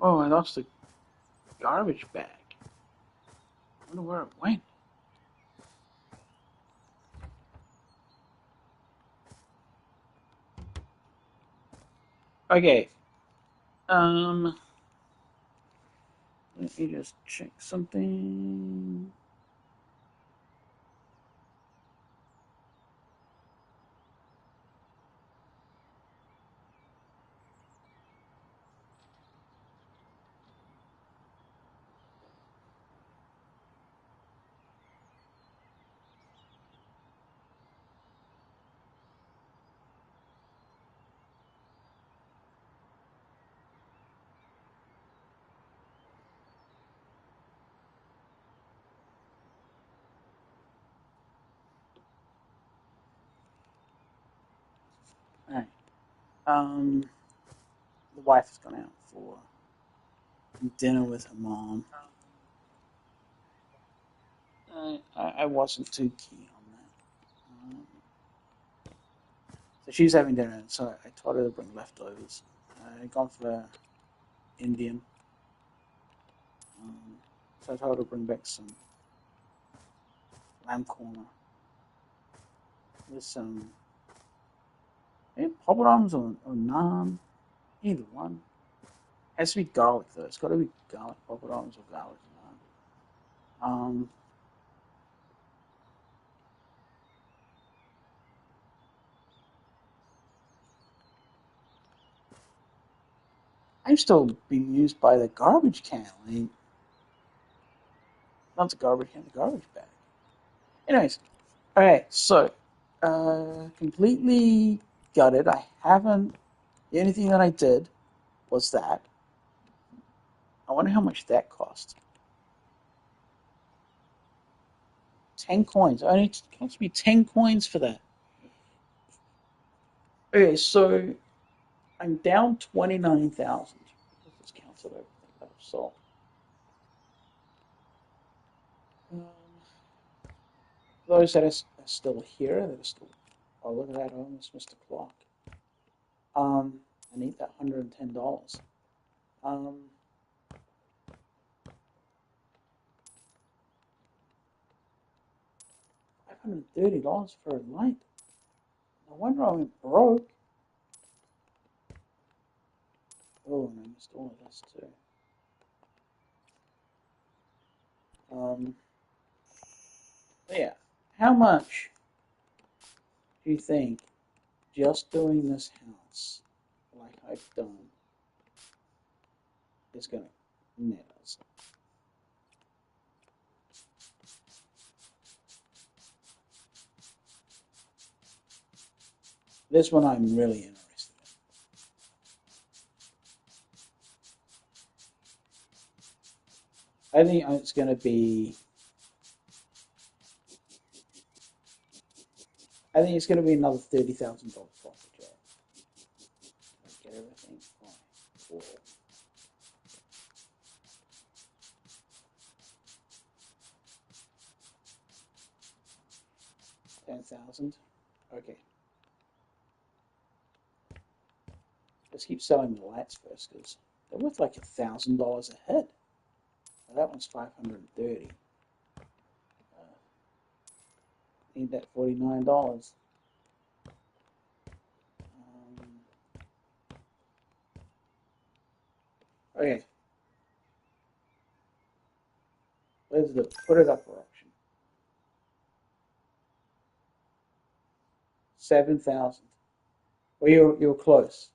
Oh, I lost the garbage bag. I wonder where it went. Okay. Let me just check something. Alright. The wife has gone out for dinner with her mom. I wasn't too keen on that. So she's having dinner, so I told her to bring leftovers. I gone for Indian. Um, so I told her to bring back some lamb korma. There's some poppadoms or naan, either one. It has to be garlic though. It's got to be garlic poppadoms or garlic naan. I'm still being used by the garbage can. Like, not the garbage can, the garbage bag. Anyways, okay, so completely gutted. I haven't. The only thing that I did was that. I wonder how much that cost. 10 coins. Only it cost me 10 coins for that. Okay, so I'm down 29,000. This counts of everything that I've sold. Um, those that are still here, that are still. Oh, look at that! I almost missed the clock. I need that $110. Um, $530 for a light. No wonder I went broke. Oh, and I missed all of this too. Um, yeah. How much do you think just doing this house, like I've done, is going to net us? This one I'm really interested I think it's going to be. I think it's going to be another $30,000 profit, Joe. Get everything fine. Cool. 10,000. Okay. Let's keep selling the lights first because they're worth like $1,000 a head. Now that one's 530. Need that $49. Okay. Where's the put it up option? 7,000. Well, you're close.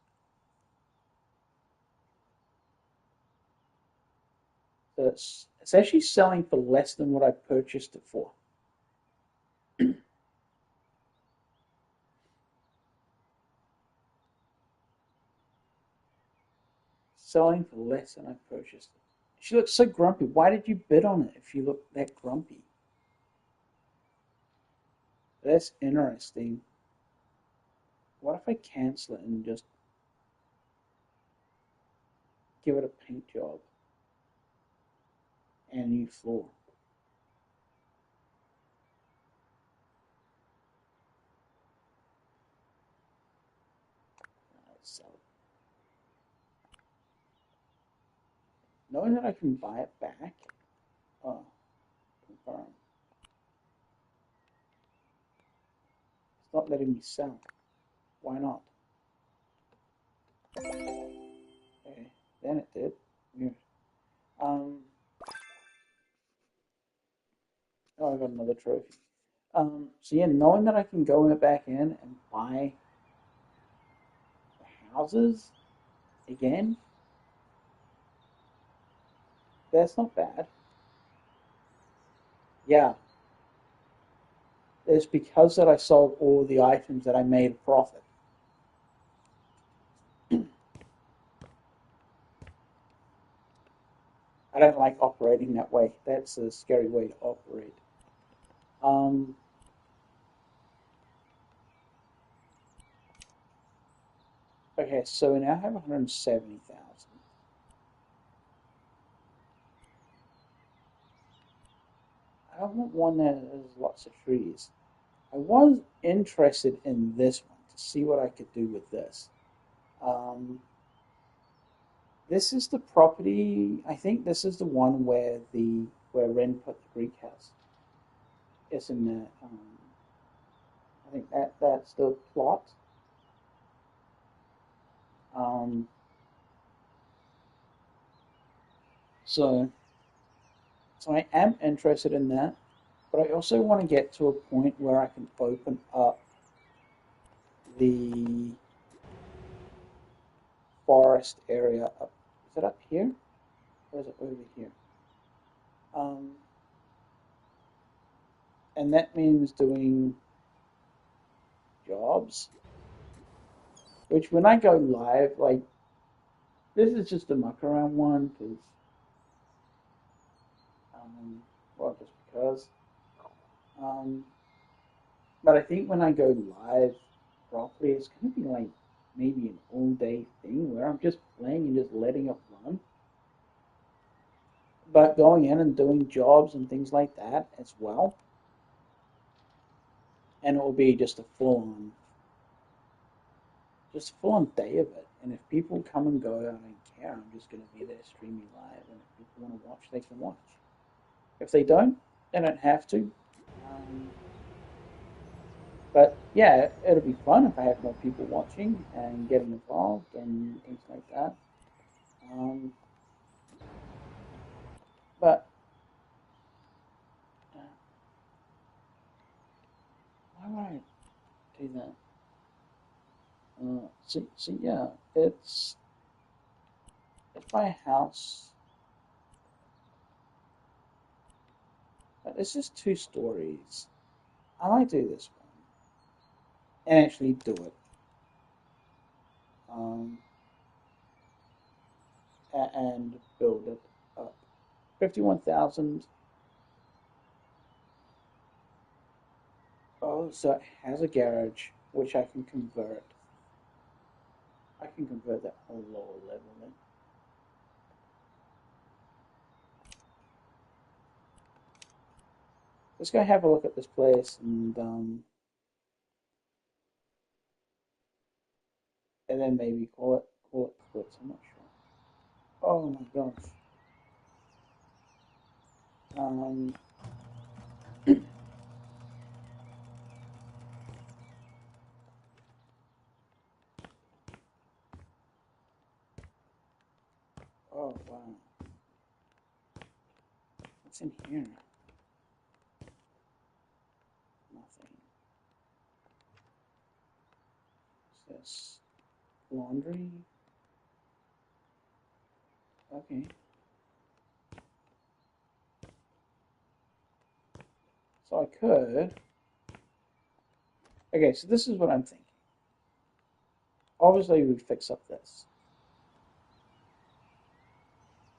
So it's actually selling for less than what I purchased it for. Selling for less than I purchased it. She looks so grumpy. Why did you bid on it if you look that grumpy? That's interesting. What if I cancel it and just give it a paint job and a new floor? So, knowing that I can buy it back, oh, confirm. It's not letting me sell. Why not? Okay, then it did. Weird. Um, oh, I got another trophy. So yeah, knowing that I can go back in and buy houses again, that's not bad. Yeah, it's because that I sold all the items that I made a profit. I don't like operating that way. That's a scary way to operate. Um, okay, so we now have 170,000. I don't want one that has lots of trees. I was interested in this one to see what I could do with this. Um, this is the property. I think this is the one where Ren put the Greek house. It's in the. I think that's the plot. Um, so so I am interested in that, but I also want to get to a point where I can open up the forest area up. Is it up here or is it over here? Um, and that means doing jobs, which when I go live, like this is just a muck around one because, well, just because. Um, but I think when I go live properly, it's going to be like maybe an all day thing where I'm just playing and just letting it run. But going in and doing jobs and things like that as well. And it will be just a full on day of it. And if people come and go, I don't care. I'm just going to be there streaming live. And if people want to watch, they can watch. If they don't have to. Um, but yeah, it'll be fun if I have more people watching and getting involved and things like that. Um, but uh, why would I do that? Yeah, it's my house. This is 2 stories. I might do this one and actually do it. Um, and build it up. 51,000. Oh, so it has a garage, which I can convert. I can convert that whole lower level then. Let's go have a look at this place and then maybe call it quits. I'm not sure. Oh my gosh. Um, oh wow. What's in here? Nothing. What's this? Laundry? Okay. So I could. Okay, so this is what I'm thinking. Obviously, we'd fix up this.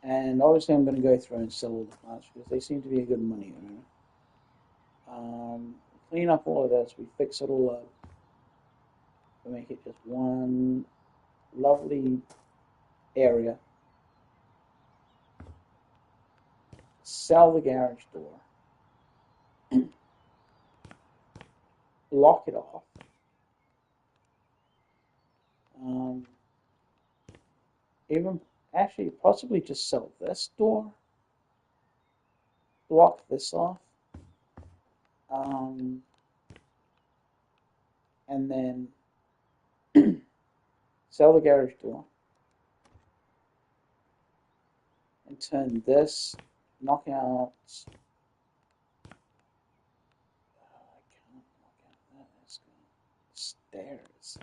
And obviously, I'm going to go through and sell all the plants because they seem to be a good money earner. Clean up all of this. We fix it all up. We make it just one lovely area. Sell the garage door. Lock it off. Um, even actually, possibly just sell this door. Block this off. Um, and then sell the garage door and turn this, knock out. I can't knock out that. That's good. Stairs.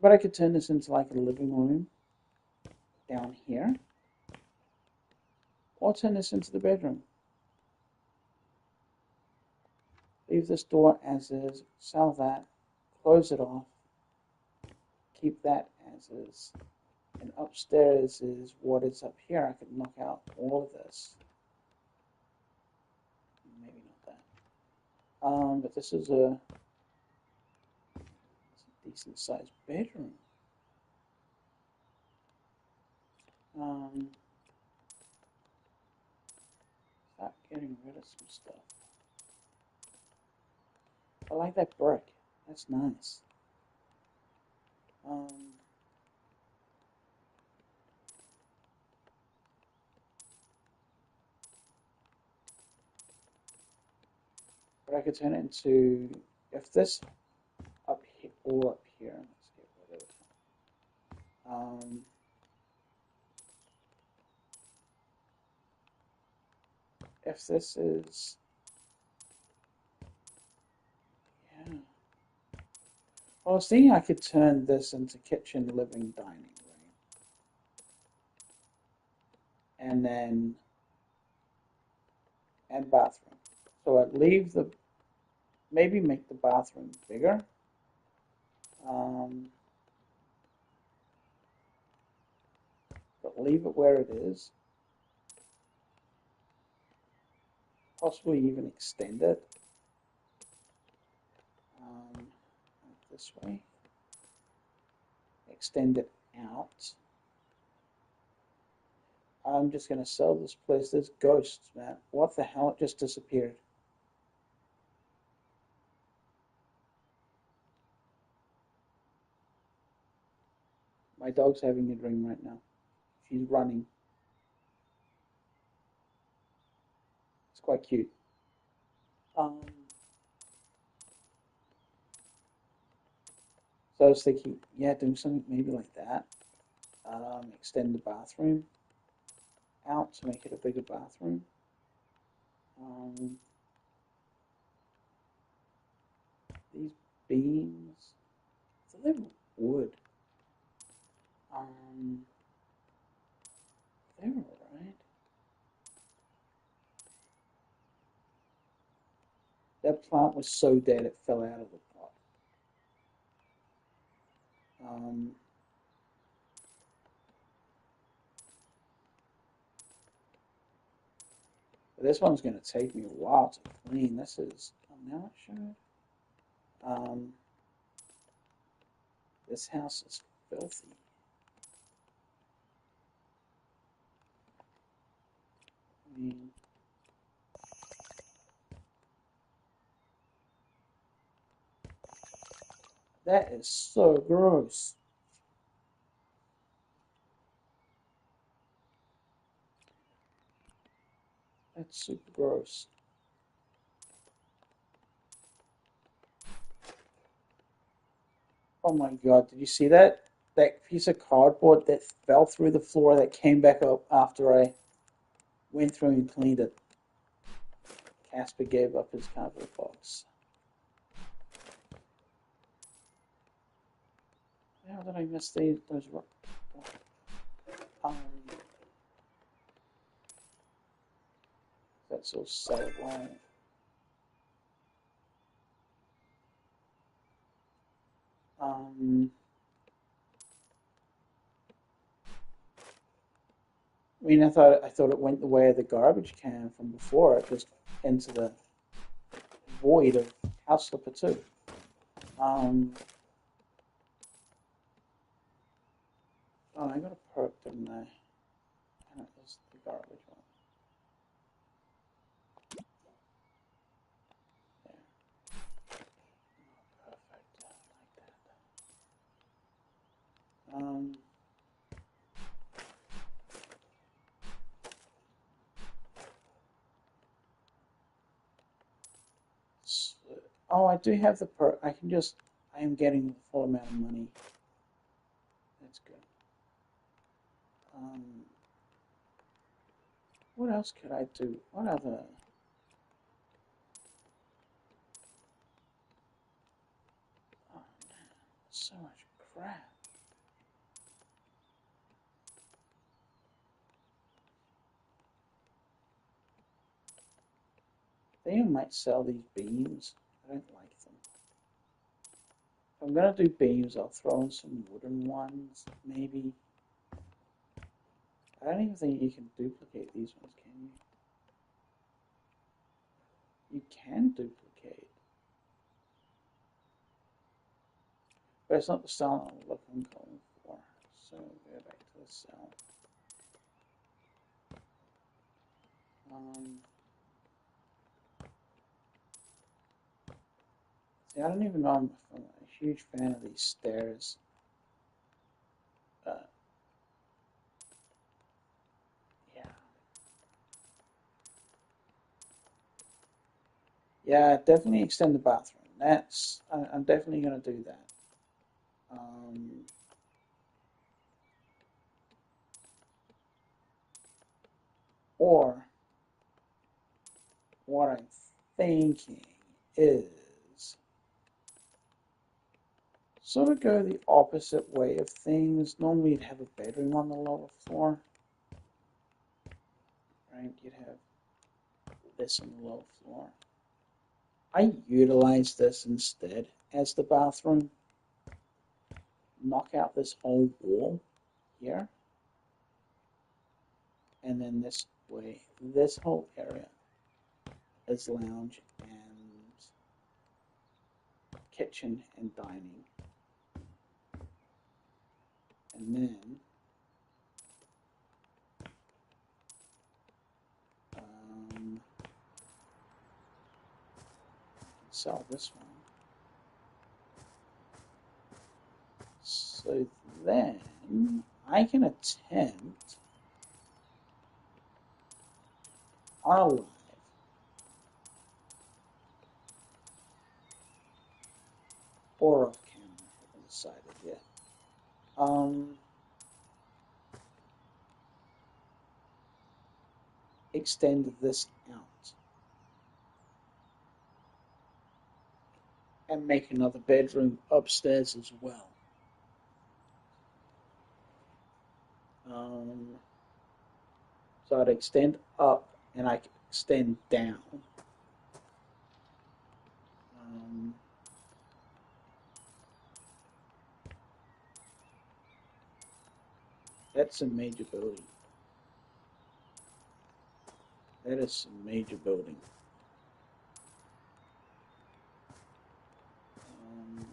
But I could turn this into like a living room down here, or turn this into the bedroom. Leave this door as is, sell that, close it off, keep that as is. And upstairs is what is up here. I could knock out all of this. Maybe not that. But this is a decent sized bedroom. Start getting rid of some stuff. I like that brick. That's nice. But I could turn it into, if this up here, all up here, let's get rid of it. If this is, yeah. Well, I was thinking I could turn this into kitchen, living, dining room. And then, and bathroom. So I'd leave the, maybe make the bathroom bigger. But leave it where it is. Possibly even extend it this way. Extend it out. I'm just going to sell this place. There's ghosts, man. What the hell? It just disappeared. My dog's having a dream right now. She's running. It's quite cute. So I was thinking, yeah, doing something maybe like that. Extend the bathroom out to make it a bigger bathroom. These beams, so they're wood. They're alright. That plant was so dead it fell out of the pot. This one's going to take me a while to clean. This is, oh, now it should. This house is filthy. I mean, that is so gross. That's super gross. Oh my God, did you see that? That piece of cardboard that fell through the floor that came back up after I went through and cleaned it. Casper gave up his cardboard box. How did I miss those? Um, that's all set away. I mean, I thought it went the way of the garbage can from before. It just into the void of House Slipper 2. Oh, I got a perk, didn't I? And it was the garbage one. There. Oh, perfect. I like that. Oh, I do have the perk. I am getting the full amount of money. That's good. What else could I do? What other? Oh man, so much crap. They even might sell these beams. I don't like them. If I'm gonna do beams, I'll throw in some wooden ones, maybe. I don't even think you can duplicate these ones, can you? You can duplicate. But it's not the style I'm looking for. So go back to the cell. See, I don't even know I'm a huge fan of these stairs. Uh, yeah. Yeah, definitely extend the bathroom. I'm definitely going to do that. Um, or what I'm thinking is sort of go the opposite way of things. Normally you'd have a bedroom on the lower floor, right? You'd have this on the lower floor. I utilize this instead as the bathroom. Knock out this whole wall here, and then this way, this whole area is lounge and kitchen and dining. And then sell this one. So then I can attempt on a live or off camera. I haven't decided yet. Extend this out and make another bedroom upstairs as well. So I'd extend up and I could extend down. That's a major ability. That is some major building. Um,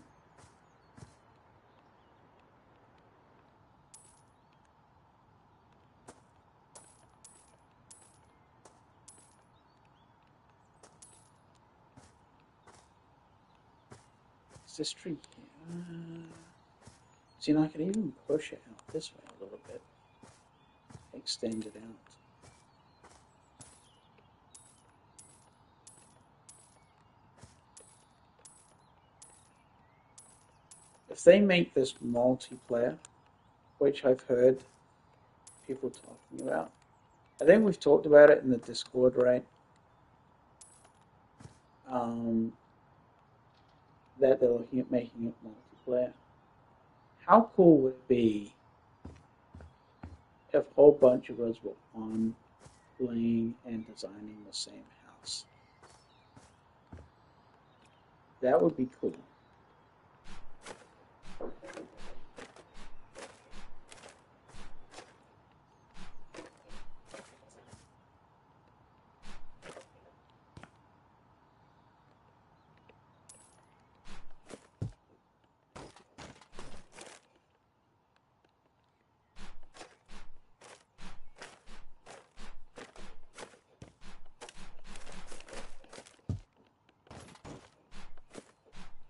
is this tree here? See, and I could even push it out this way a little bit. Extend it out. If they make this multiplayer, which I've heard people talking about, I think we've talked about it in the Discord, right? Um, that they're looking at making it multiplayer. How cool would it be if a whole bunch of us were on playing and designing the same house? That would be cool.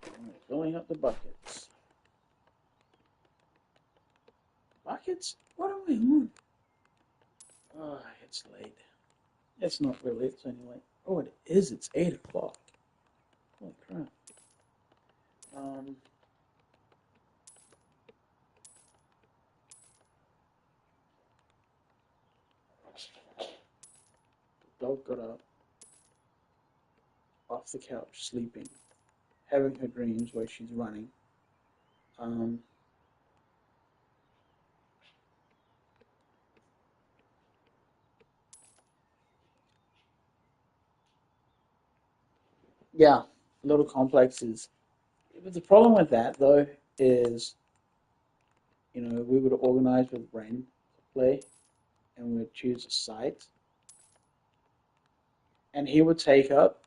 Alright, filling up the buckets. Buckets? What am I on? Oh, it's late. It's not really, it's only late. Oh, it is, it's 8 o'clock. Holy crap. Um, the dog got up off the couch, sleeping, having her dreams where she's running. Um, yeah, little complexes. But the problem with that, though, is, we would organize with Ren to play, and we'd choose a site, and he would take up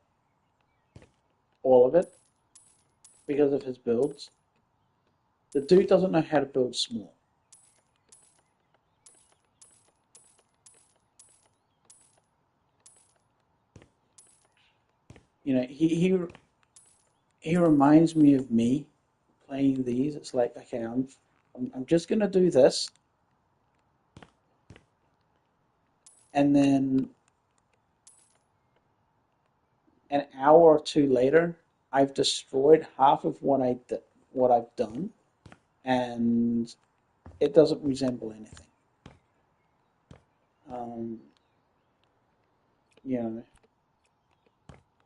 all of it because of his builds. The dude doesn't know how to build small. He reminds me of me playing these. It's like, okay, I'm just gonna do this, and then an hour or two later, I've destroyed half of what I've done, and it doesn't resemble anything. Um, you know,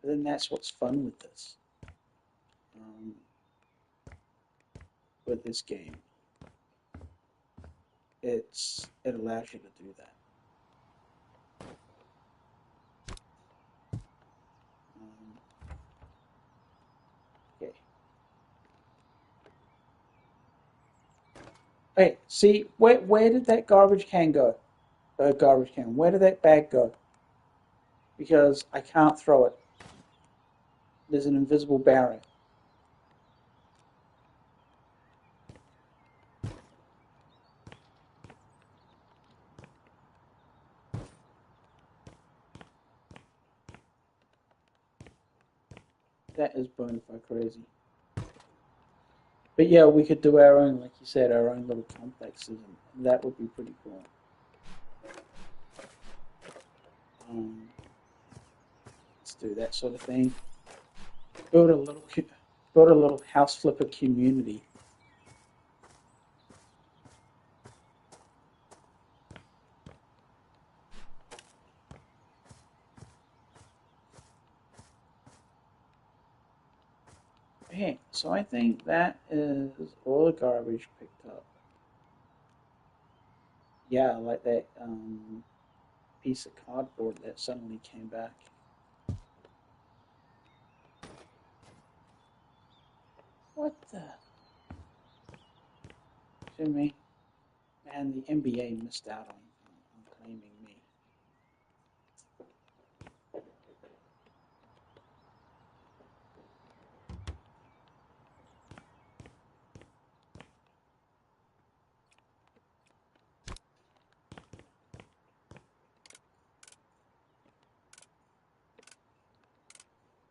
but then that's what's fun um, with this game. It allows you to do that. Um, okay. Hey, see, where did that garbage can go? Garbage can. Where did that bag go? Because I can't throw it. There's an invisible barrier. That is bona fide crazy. But yeah, we could do our own, like you said, our own little complexes, and that would be pretty cool. Um, let's do that sort of thing. Build a little, build a little house flipper community. Hey, so I think that is all the garbage picked up. Yeah, like that piece of cardboard that suddenly came back. What the? Jimmy? Man, the NBA missed out on claiming me.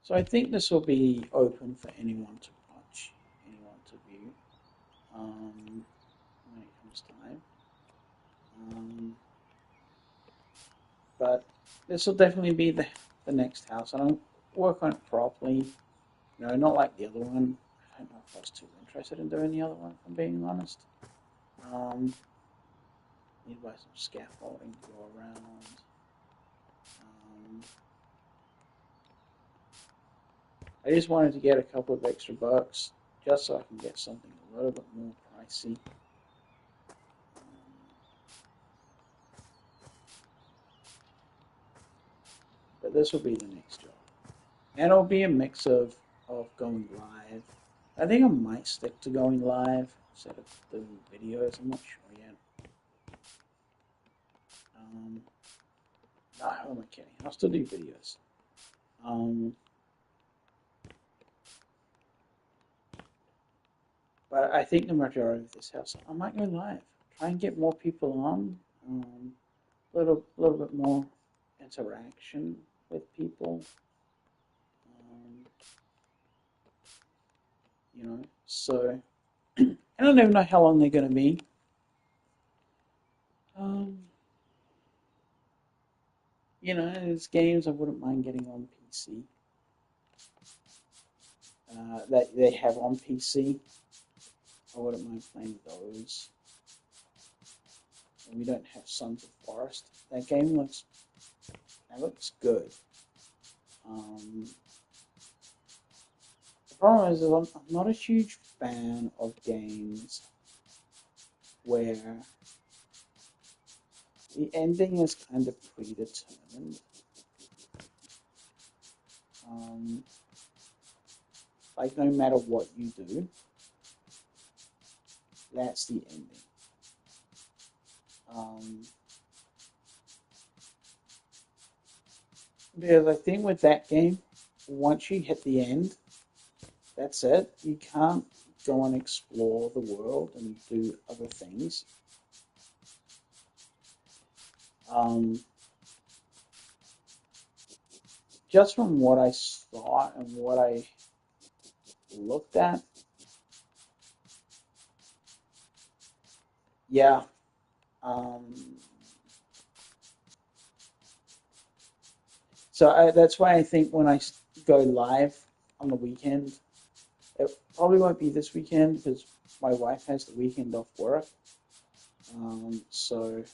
So I think this will be open for anyone to watch, anyone to view, when it comes time. Um, but this will definitely be the next house, and I'll work on it properly. Not like the other one. I don't know if I was too interested in doing the other one, if I'm being honest. Um, Need to buy some scaffolding to go around. Um, I just wanted to get a couple of extra bucks just so I can get something a little bit more pricey. But this will be the next job. And it'll be a mix of going live. I think I might stick to going live instead of doing videos. I'm not sure yet. No, who am I kidding? I'll still do videos. But I think the majority of this house, I might go live. Try and get more people on. Little bit more interaction with people. Um, So I don't even know how long they're going to be. Um, there's games I wouldn't mind getting on PC. That they have on PC. I wouldn't mind playing those. And we don't have Sons of Forest. That looks good. The problem is I'm not a huge fan of games where the ending is kind of predetermined. Like no matter what you do, that's the ending. Because I think with that game, once you hit the end, that's it. You can't go and explore the world and do other things. Just from what I saw and what I looked at, yeah. That's why I think when I go live on the weekend, it probably won't be this weekend because my wife has the weekend off work. So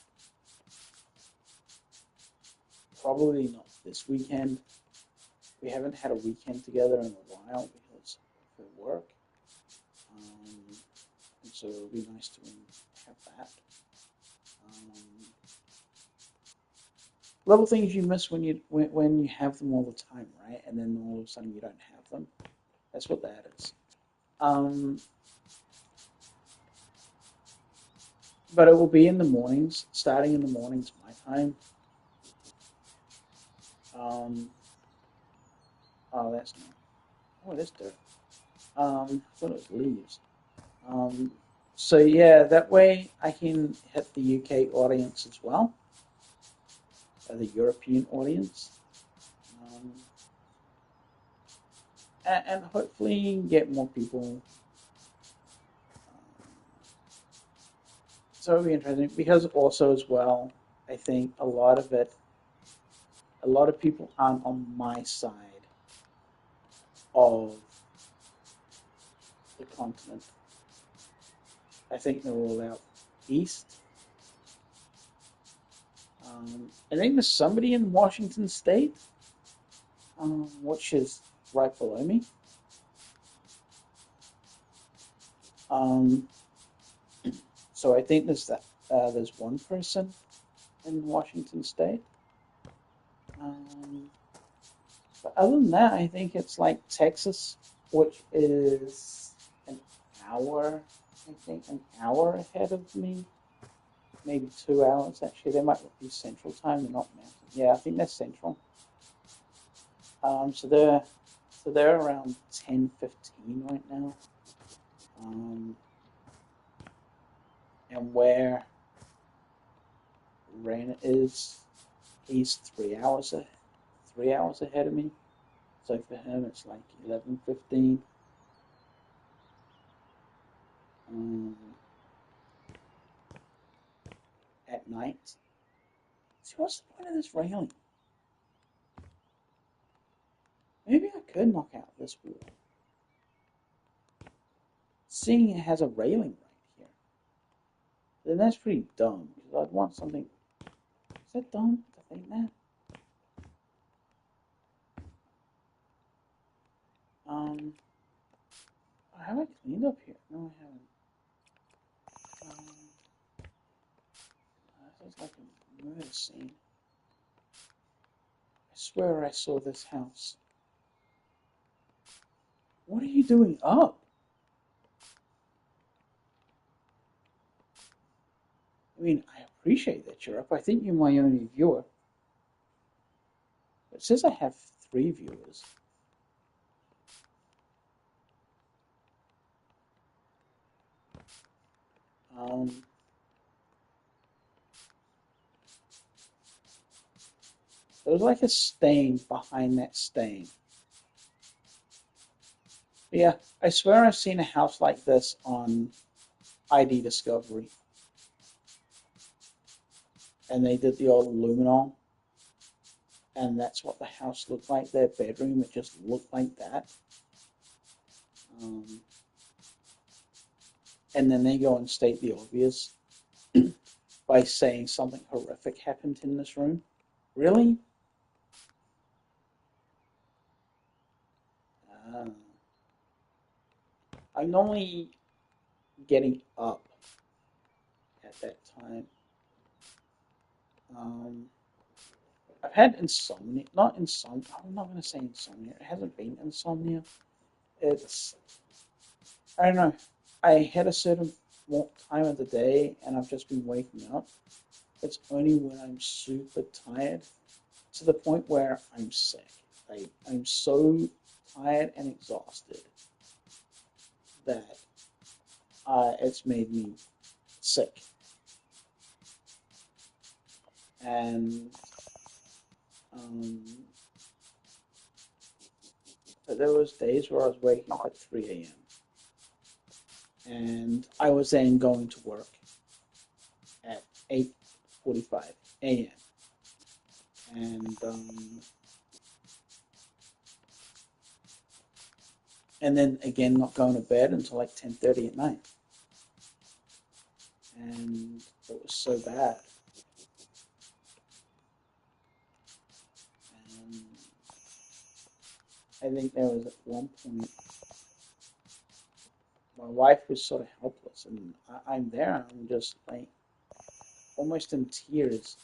probably not this weekend. We haven't had a weekend together in a while because of her work. And so it'll be nice to have that. Little things you miss when you have them all the time, right? And then all of a sudden you don't have them. That's what that is. But it will be in the mornings, starting in the mornings my time. Oh, that's not. Oh, that's dirt. I thought it was leaves. So yeah, that way I can hit the UK audience as well, the European audience, and hopefully get more people. So it'll be interesting because also as well, I think a lot of people aren't on my side of the continent. I think they're all out east. I think there's somebody in Washington State, which is right below me. So I think there's one person in Washington State. But other than that, I think it's like Texas, which is an hour, an hour ahead of me. Maybe 2 hours, actually. They might be Central Time, they're not Mountain. Yeah, I think they're Central. So they're around 10:15 right now. And where Ren is, he's 3 hours ahead of me. So for him, it's like 11:15 um, at night. See, what's the point of this railing? Maybe I could knock out this wall. Seeing it has a railing right here, then that's pretty dumb. Because I'd want something. Is that dumb to think that? Um, have I cleaned up here? No, I haven't. This is like a murder scene. I swear I saw this house. What are you doing up? I mean, I appreciate that you're up. I think you're my only viewer. It says I have 3 viewers. Um, There's like a stain behind that stain. Yeah, I swear I've seen a house like this on ID Discovery. And they did the old luminol. And that's what the house looked like, their bedroom. It just looked like that. And then they go and state the obvious by saying something horrific happened in this room. Really? Uh, I'm normally getting up at that time. I've had insomnia, not insomnia. I'm not going to say insomnia. It hasn't been insomnia. It's, I don't know. I had a certain time of the day and I've just been waking up. It's only when I'm super tired to the point where I'm sick. Like, I'm so tired and exhausted that it's made me sick. And um, but there was days where I was waking up at 3 a.m. and I was then going to work at 8:45 a.m. And then again not going to bed until like 10:30 at night. And it was so bad. And I think there was at one point my wife was sort of helpless, and I'm there. I'm just like almost in tears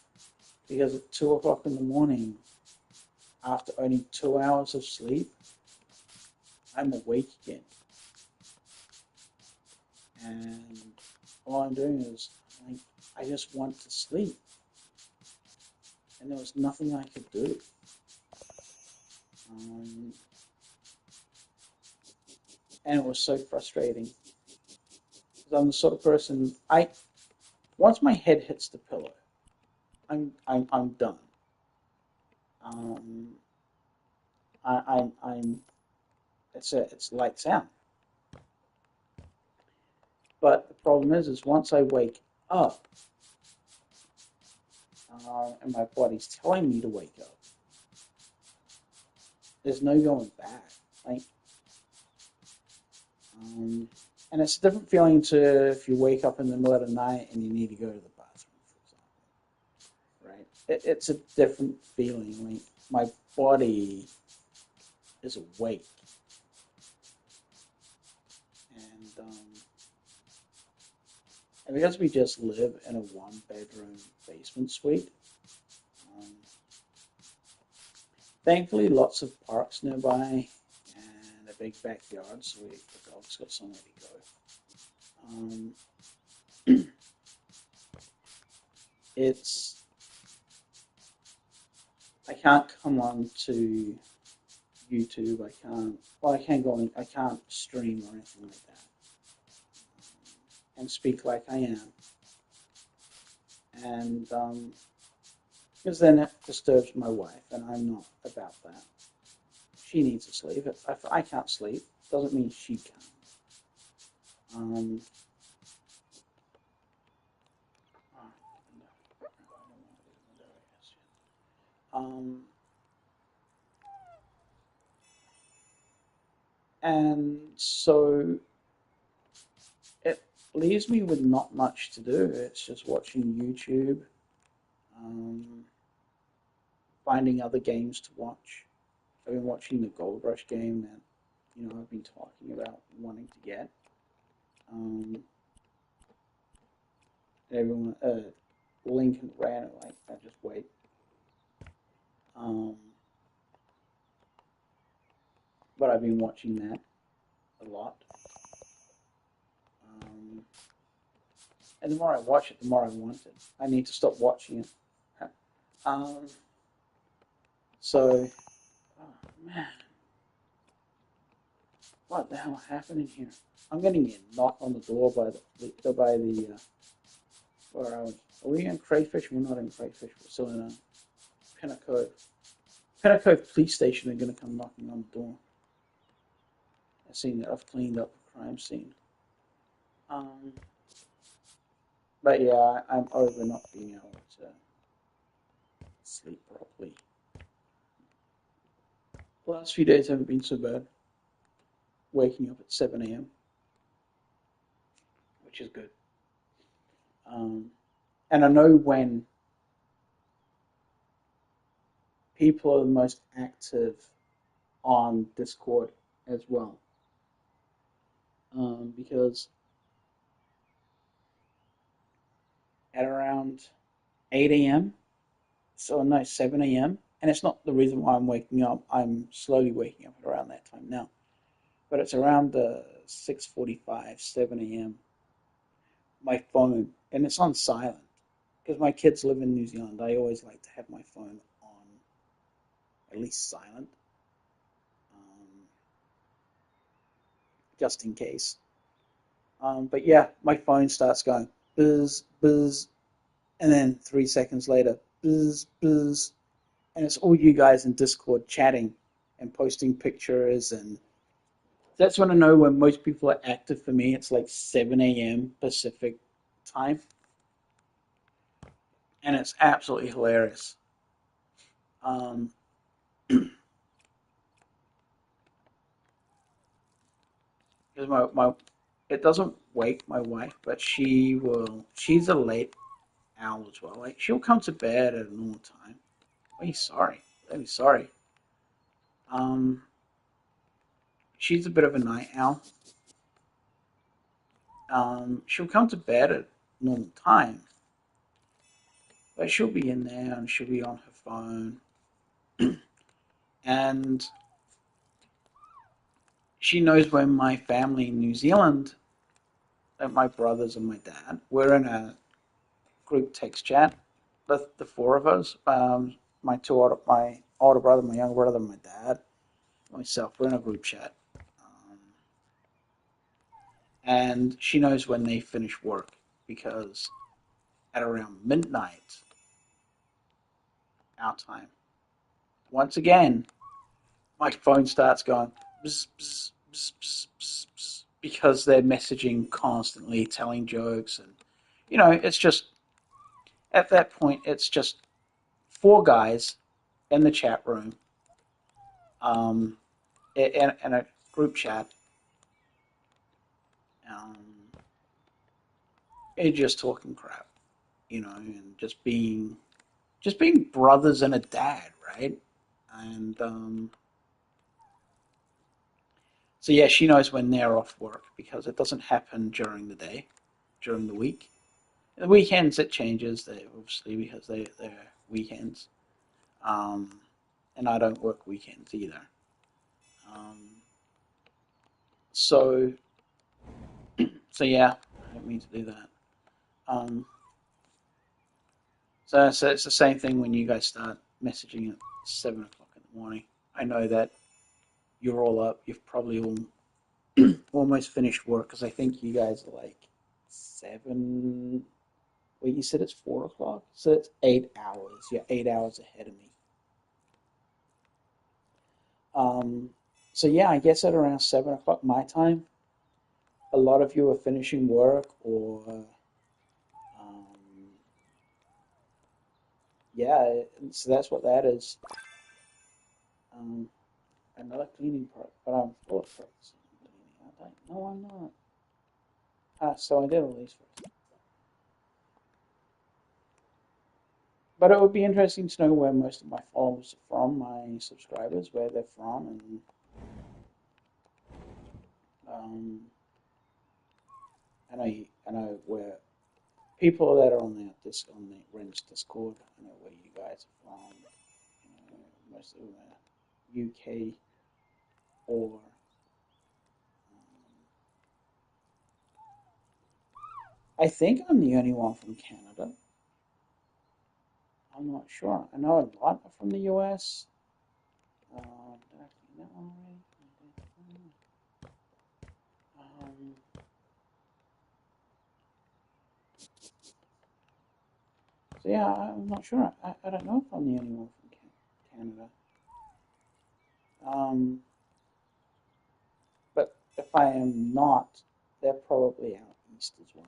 because at 2 o'clock in the morning, after only 2 hours of sleep, I'm awake again, and all I'm doing is like I just want to sleep, and there was nothing I could do. And it was so frustrating because I'm the sort of person I once my head hits the pillow, I'm done. Um, I'm it's lights out. But the problem is once I wake up, and my body's telling me to wake up, there's no going back. Like, and it's a different feeling to if you wake up in the middle of the night and you need to go to the bathroom, for example, right? It's a different feeling. Like my body is awake, and and because we just live in a one-bedroom basement suite, um, thankfully lots of parks nearby and a big backyard, so the dog's got somewhere to go. Um, it's I can't come on to YouTube. I can't. Well, I can't go on. I can't stream or anything like that and speak like I am. And because then it disturbs my wife, and I'm not about that. she needs to sleep. If I can't sleep, doesn't mean she can't. Um, um, and so it leaves me with not much to do. It's just watching YouTube, um, finding other games to watch. I've been watching the Gold Rush game that I've been talking about wanting to get. Um, everyone, Lincoln ran it like I just wait. Um, but I've been watching that a lot. Um, and the more I watch it, the more I want it. I need to stop watching it. Um, so, oh man, what the hell happened in here? I'm getting a knock on the door by the where I was. Are we in Crayfish? We're not in Crayfish. We're still in a Pinnacle. Pinnacle Police Station are going to come knocking on the door. I've seen that I've cleaned up the crime scene. Um, but yeah, I'm over not being able to sleep properly. The last few days haven't been so bad. Waking up at 7 a.m., which is good. Um, and I know when people are the most active on Discord as well. Because at around 8 a.m., so no, 7 a.m., and it's not the reason why I'm waking up. I'm slowly waking up at around that time now. But it's around 6:45, 7 a.m. My phone, and it's on silent because my kids live in New Zealand. I always like to have my phone on at least silent, um, just in case. But yeah, my phone starts going buzz, buzz, and then 3 seconds later, buzz, buzz, and it's all you guys in Discord chatting and posting pictures, and that's when I know when most people are active for me. It's like 7 a.m. Pacific time, and it's absolutely hilarious. Um, because it doesn't wake my wife, but she's a late owl as well. Like she'll come to bed at a normal time. I'm sorry. I'm sorry. Um, she's a bit of a night owl. She'll come to bed at normal time, but she'll be in there and she'll be on her phone, and she knows when my family in New Zealand, my brothers and my dad, we're in a group text chat, the four of us, my older brother, my younger brother, my dad, myself, we're in a group chat. And she knows when they finish work because at around midnight, our time, once again, my phone starts going bzz, bzz, bzz, bzz, bzz, bzz, because they're messaging constantly, telling jokes, and it's just at that point, it's just four guys in the chat room, um, in a group chat, um, and just talking crap, and just being brothers and a dad, right? And so yeah, she knows when they're off work because it doesn't happen during the day, during the week. The weekends it changes, obviously because they're weekends, um, and I don't work weekends either. Um, so so yeah, I don't mean to do that. Um, so it's the same thing when you guys start messaging at 7 o'clock in the morning. I know that you're all up. You've probably all almost finished work because I think you guys are like 7. Wait, you said it's 4 o'clock, so it's 8 hours. You're 8 hours ahead of me. Um, so yeah, I guess at around 7 o'clock my time, a lot of you are finishing work or um, yeah, so that's what that is. Um, Another cleaning product, but I'm full of products. I don't, no, I'm not. So I did all these first. But it would be interesting to know where most of my followers are from, my subscribers, where they're from, um, I know where people that are on on the Wrench Discord. I know where you guys are from. Most of them are UK or I think I'm the only one from Canada. I'm not sure. I know a lot are from the US. Did I clean that one already? Um, so yeah, I'm not sure. I don't know if I'm the only one from Canada. Um, but if I am not, they're probably out east as well.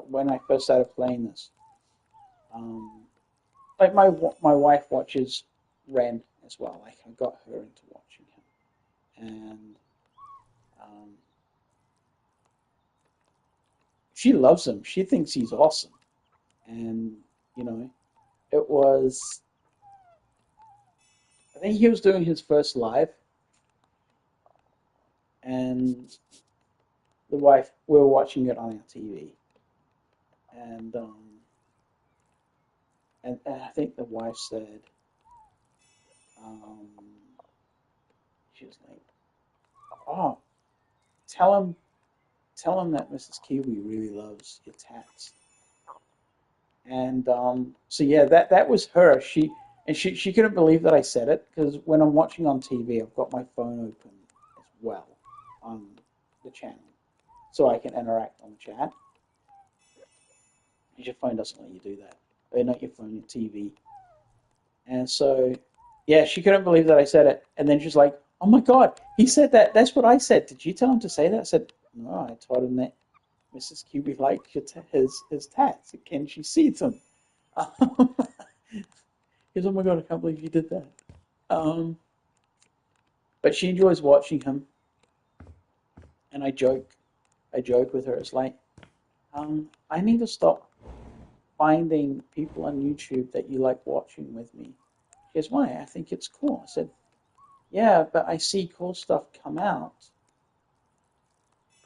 When I first started playing this, um, like my wife watches Ren as well. Like I got her into watching him, and um, she loves him. She thinks he's awesome, and you know, it was. I think he was doing his first live, and the wife we were watching it on our TV, and and I think the wife said, um, she was like, "Oh, tell him, tell him that Mrs. Kiwi really loves your tats." And so yeah, that was her. She couldn't believe that I said it because when I'm watching on TV, I've got my phone open as well on the channel, so I can interact on the chat. Because your phone doesn't let you do that, or not your phone, your TV. And so, yeah, she couldn't believe that I said it. And then she's like, "Oh my God, he said that. That's what I said. Did you tell him to say that?" I said, "No, I told him that Mrs. QB liked his tats. Can she see them?" He goes, "Oh my God, I can't believe you did that." Um, but she enjoys watching him, and I joke with her. It's like, I need to stop finding people on YouTube that you like watching with me. She goes, "Why? I think it's cool." I said, "Yeah, but I see cool stuff come out,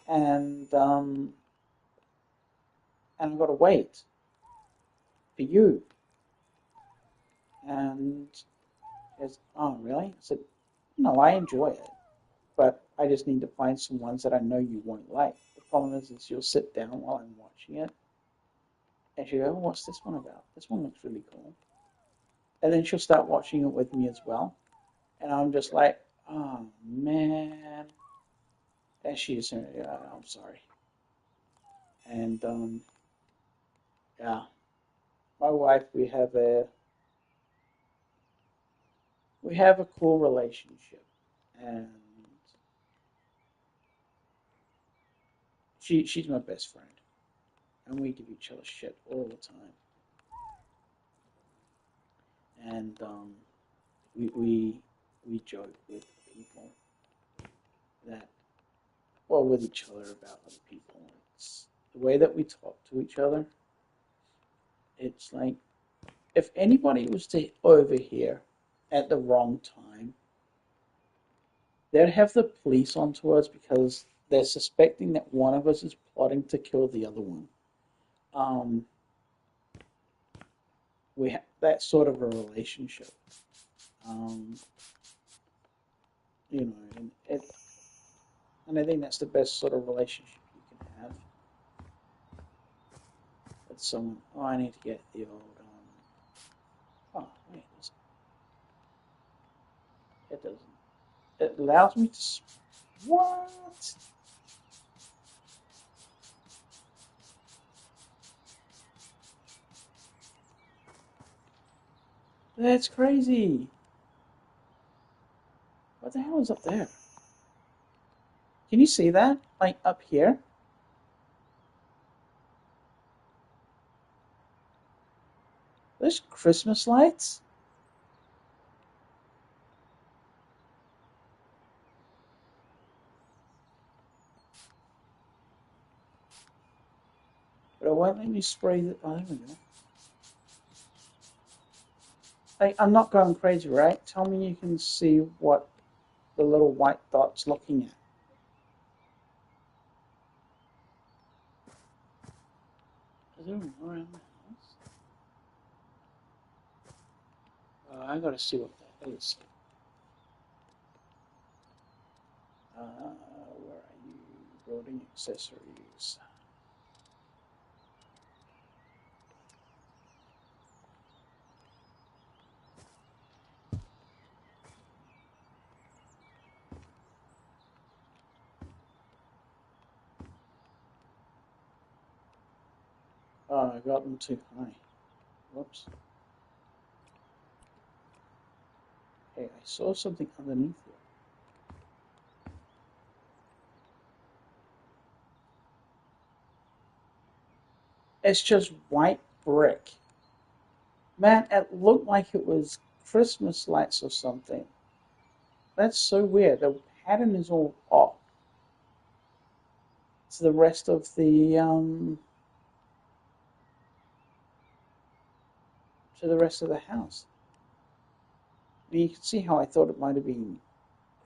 and and I've got to wait for you." And she goes, "Oh, really?" I said, "No, I enjoy it, but I just need to find some ones that I know you won't like." The problem is you'll sit down while I'm watching it, and she'll go, "Oh, what's this one about? This one looks really cool." And then she'll start watching it with me as well, and I'm just like, "Oh man." And she's, "I'm sorry." And yeah, my wife, we have a cool relationship, and she's my best friend, and we give each other shit all the time, and we we joke with people that well with each other about other people. It's the way that we talk to each other. It's like if anybody was to overhear at the wrong time, they'd have the police onto us because they're suspecting that one of us is plotting to kill the other one. Um, we have that sort of a relationship. Um, and I think that's the best sort of relationship you can have. some. Oh, I need to get the old. Oh, wait, it doesn't. It allows me to. What? That's crazy. What the hell is up there? Can you see that? Like up here? There's Christmas lights? But it won't let me spray the. Oh, there we go. Like, I'm not going crazy, right? Tell me you can see what the little white dot's looking at. Is there more around the house? I gotta see what that is. Where are you? Building accessories. Oh, I got them too high. Whoops. Hey, I saw something underneath here. It's just white brick. Man, it looked like it was Christmas lights or something. That's so weird. The pattern is all off to the rest of the house. I mean, you can see how I thought it might have been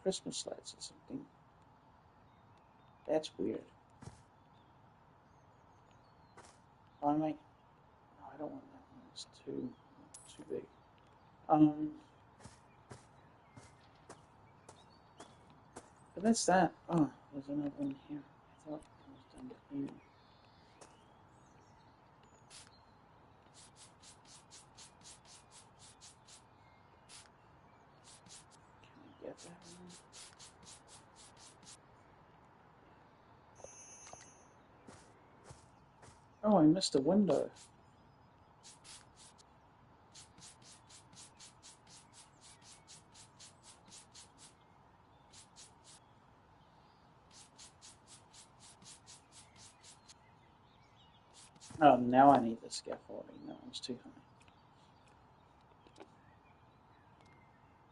Christmas lights or something. That's weird. I might. No, I don't want that one. It's too big. Um, but that's that. Oh, there's another one here. I thought I was done cleaning. Can I get that one? Oh, I missed a window. Oh, now I need the scaffolding. That one's too high.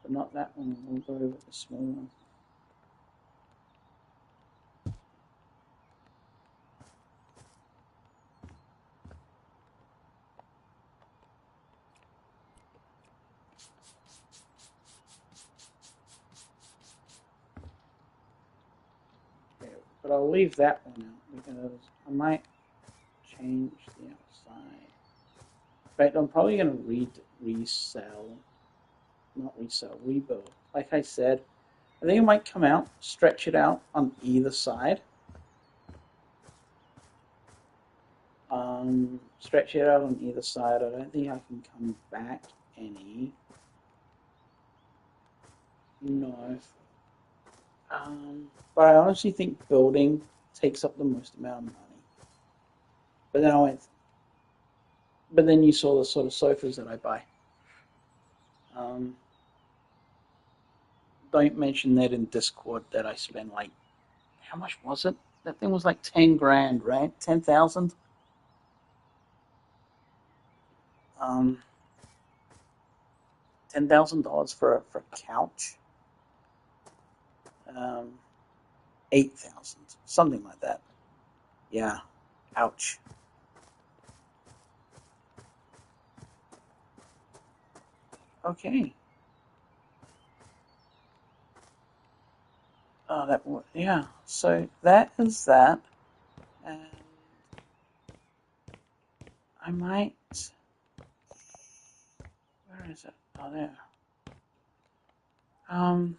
But not that one. We'll go with the small one. Okay, but I'll leave that one out because I might change the outside. In fact, I'm probably going to rebuild. Like I said, I think I might come out, stretch it out on either side. Stretch it out on either side. I don't think I can come back any. No. But I honestly think building takes up the most amount of money. But then I went. But then you saw the sort of sofas that I buy. Um, don't mention that in Discord that I spend like how much was it? That thing was like 10 grand, right? 10,000. Um, $10,000 for a couch. 8,000, something like that. Yeah. Ouch. Okay. Yeah. So that is that, and I might. Where is it? Oh, there. Um,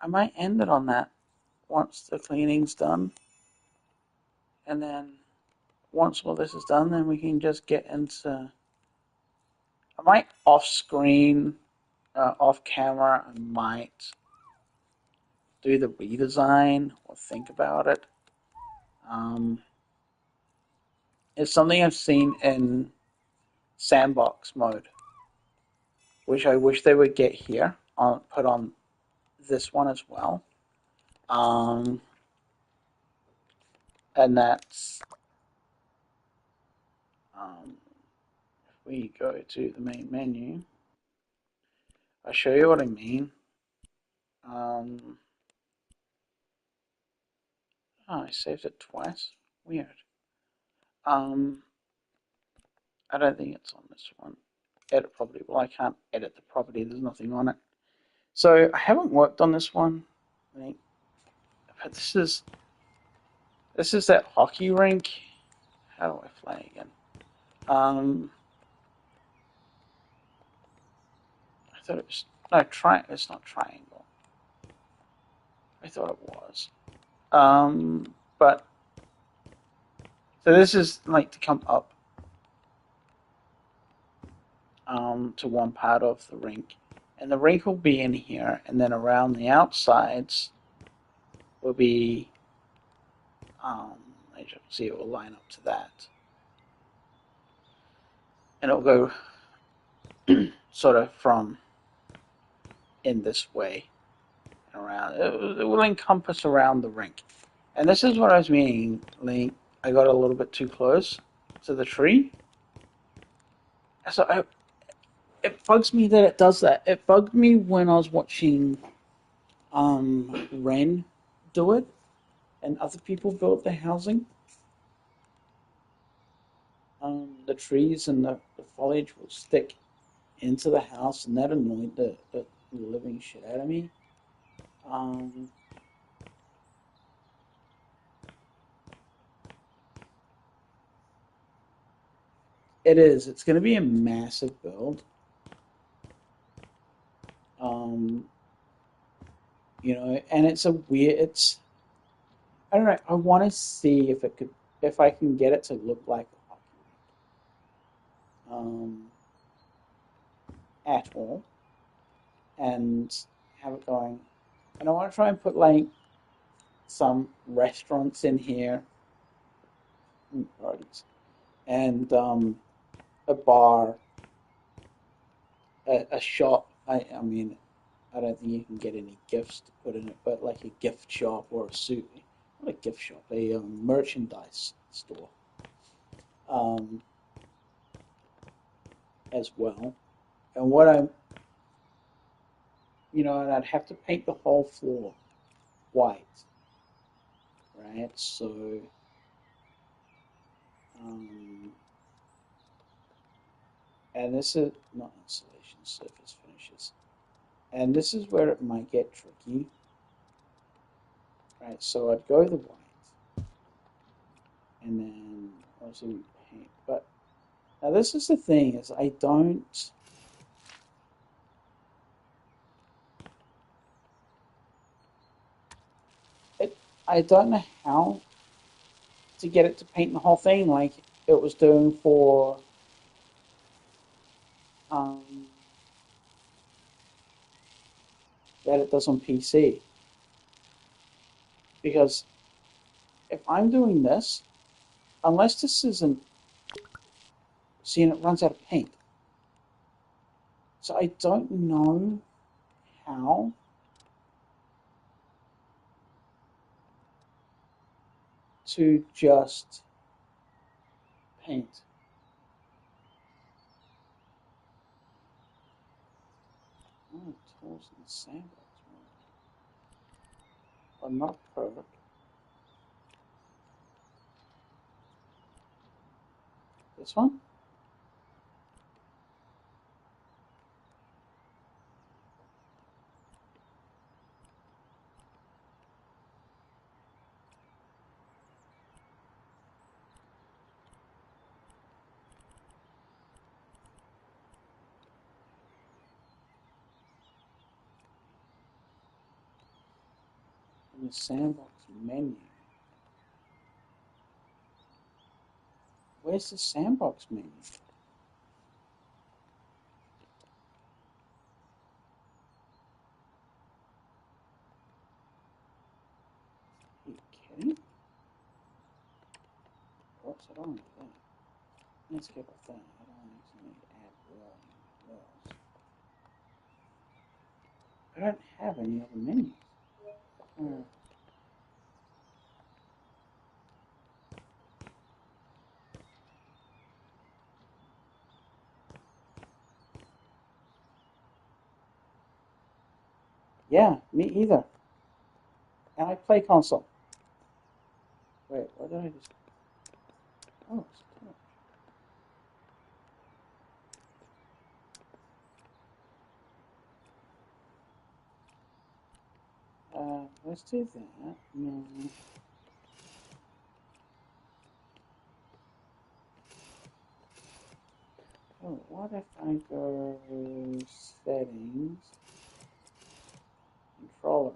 I might end it on that once the cleaning's done, and then once all this is done, then we can just get into. I might off screen, off camera. I might do the redesign or think about it. Um, it's something I've seen in sandbox mode, which I wish they would get here on put on this one as well. Um, and that's if we go to the main menu, I'll show you what I mean. Um, oh, I saved it twice. Weird. Um, I don't think it's on this one. Edit property. Well, I can't edit the property. There's nothing on it. So I haven't worked on this one. But this is that hockey rink. How do I play again? Um, I thought it was no tri. It's not triangle. I thought it was. But so this is like to come up to one part of the rink, and the rink will be in here, and then around the outsides will be. As you can see, it will line up to that, and it'll go sort of from in this way around. It will encompass around the rink. And this is what I was meaning, Link. I got a little bit too close to the tree. So it bugs me that it does that. It bugged me when I was watching Ren do it and other people build their housing. The trees and the foliage will stick into the house, and that annoyed the living shit out of me. Um, it is. It's going to be a massive build. Um, and it's a weird. It's I don't know. I want to see if I can get it to look like a hockey rink, at all, and have it going. And I want to try and put like some restaurants in here, parties, and a bar, a shop. I mean, I don't think you can get any gifts to put in it, but like a gift shop or a suit, not a gift shop, a merchandise store, um, as well. And what I'm, and I'd have to paint the whole floor white, right? So, um, and this is not insulation, surface finishes. And this is where it might get tricky, right? So I'd go the white, and then obviously we paint. But now this is the thing: is it, I don't know how to get it to paint the whole thing like it was doing for um, that it does on PC. Because if I'm doing this, unless this isn't seeing it runs out of paint. So I don't know how to just paint. Oh, tools and sandbox. I'm not perfect. This one? In the sandbox menu. Where's the sandbox menu? Are you kidding? What's it on with that? Let's get off that. I don't actually need to add walls. I don't have any other menus. Yeah, me either. And I play console. Wait, what did I just... Oh, it's cool. Let's do that. No. Oh, what if I go settings, controller?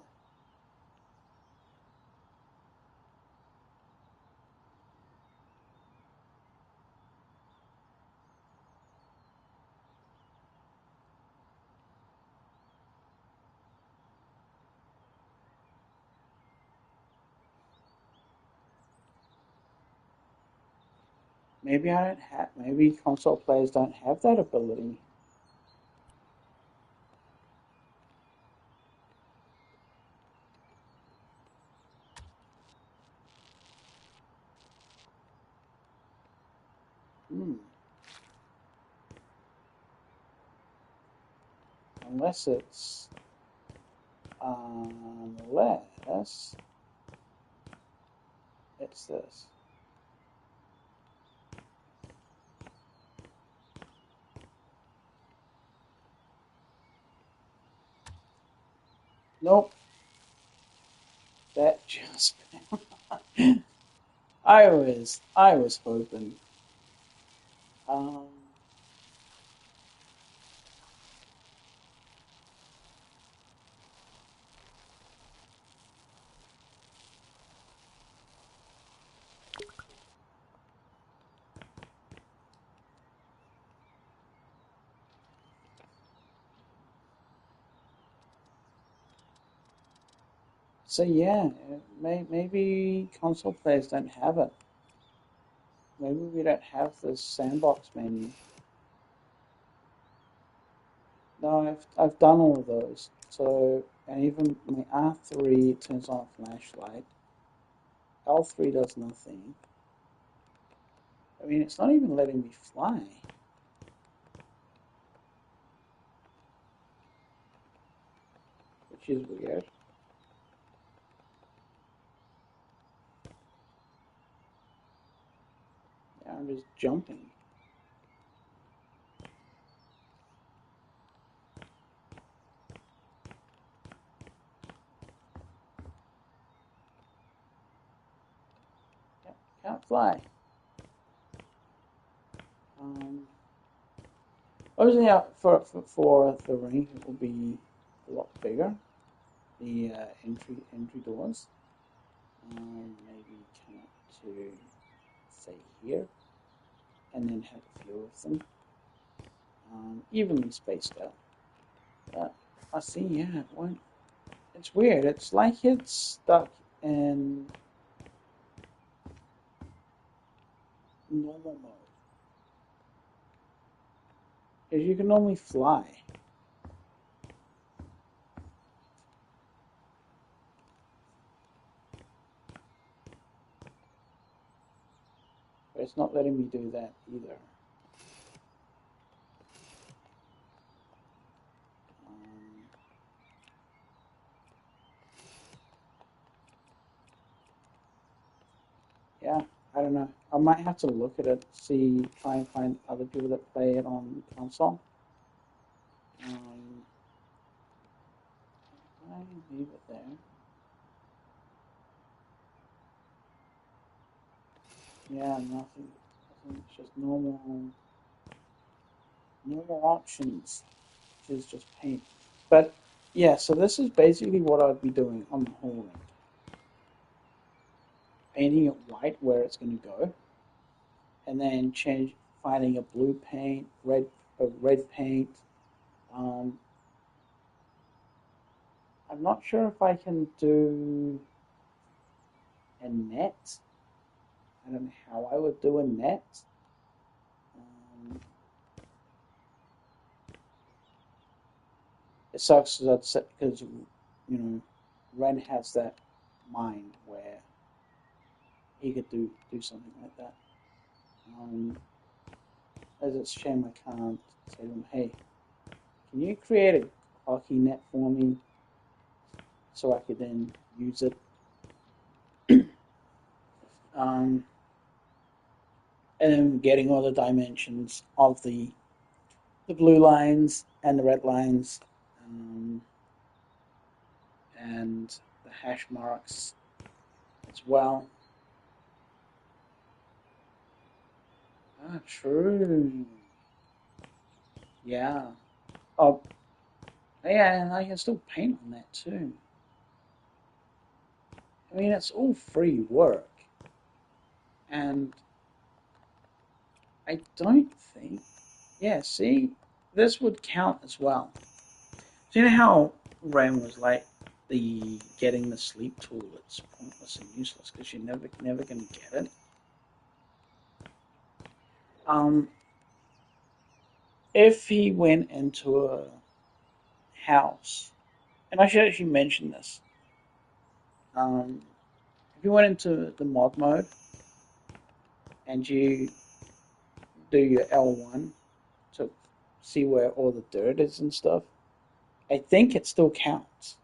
Maybe I don't have. Maybe console players don't have that ability. Hmm. Unless it's unless it's this. Nope. That just. I was hoping. Um. So yeah, maybe console players don't have it. Maybe we don't have this sandbox menu. No, I've done all of those. So, and even my R3 turns on a flashlight. L3 does nothing. I mean, it's not even letting me fly, which is weird. Yeah, I'm just jumping. Yep, can't fly. Um, Obviously, yeah, for the ring, it will be a lot bigger. The entry doors. Maybe come up to say here, and then have a few of them, evenly spaced out. But I see, yeah, it won't. It's weird. It's like it's stuck in normal mode. Because you can only fly. But it's not letting me do that either. Um, yeah, I don't know. I might have to look at it, try and find other people that play it on console. I leave it there. Yeah, nothing. It's just normal options, which is just paint. But yeah, so this is basically what I'd be doing on the whole ring. Painting it white where it's going to go, and then finding a blue paint, a red paint. Um, I'm not sure if I can do a net. I don't know how I would do a net. Um, it sucks because Ren has that mind where he could do something like that. Um, as it's a shame I can't say to him, hey, can you create a hockey net for me so I could then use it? Um, and then getting all the dimensions of the blue lines and the red lines, um, and the hash marks as well. Ah, true. Yeah. Oh, yeah, and I can still paint on that too. I mean, it's all free work, and I don't think. Yeah, see, this would count as well. So you know how Ren was like the getting the sleep tool that's pointless and useless because you're never gonna get it. Um, if he went into a house, and I should actually mention this. Um, if you went into the mod mode and you do your L1 to see where all the dirt is and stuff, I think it still counts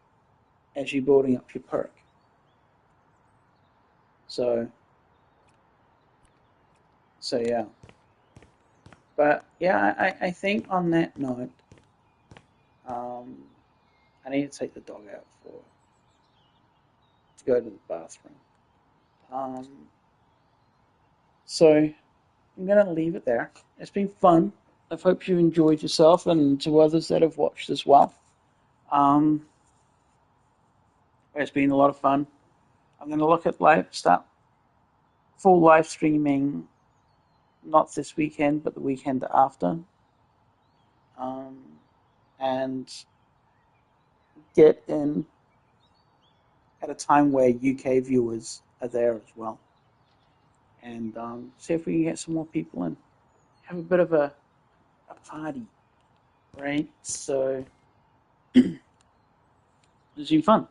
as you building up your perk. So, so yeah. But yeah, I think on that note, um, I need to take the dog out to go to the bathroom. Um, so I'm gonna leave it there. It's been fun. I hope you enjoyed yourself, and to others that have watched as well. Um, it's been a lot of fun. I'm gonna look at start full live streaming, not this weekend, but the weekend after, um, and get in at a time where UK viewers are there as well, and see if we can get some more people in. Have a bit of a party, right? So it's been fun.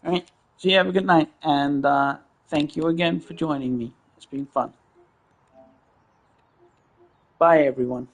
All right. So you have a good night, and thank you again for joining me. It's been fun. Bye, everyone.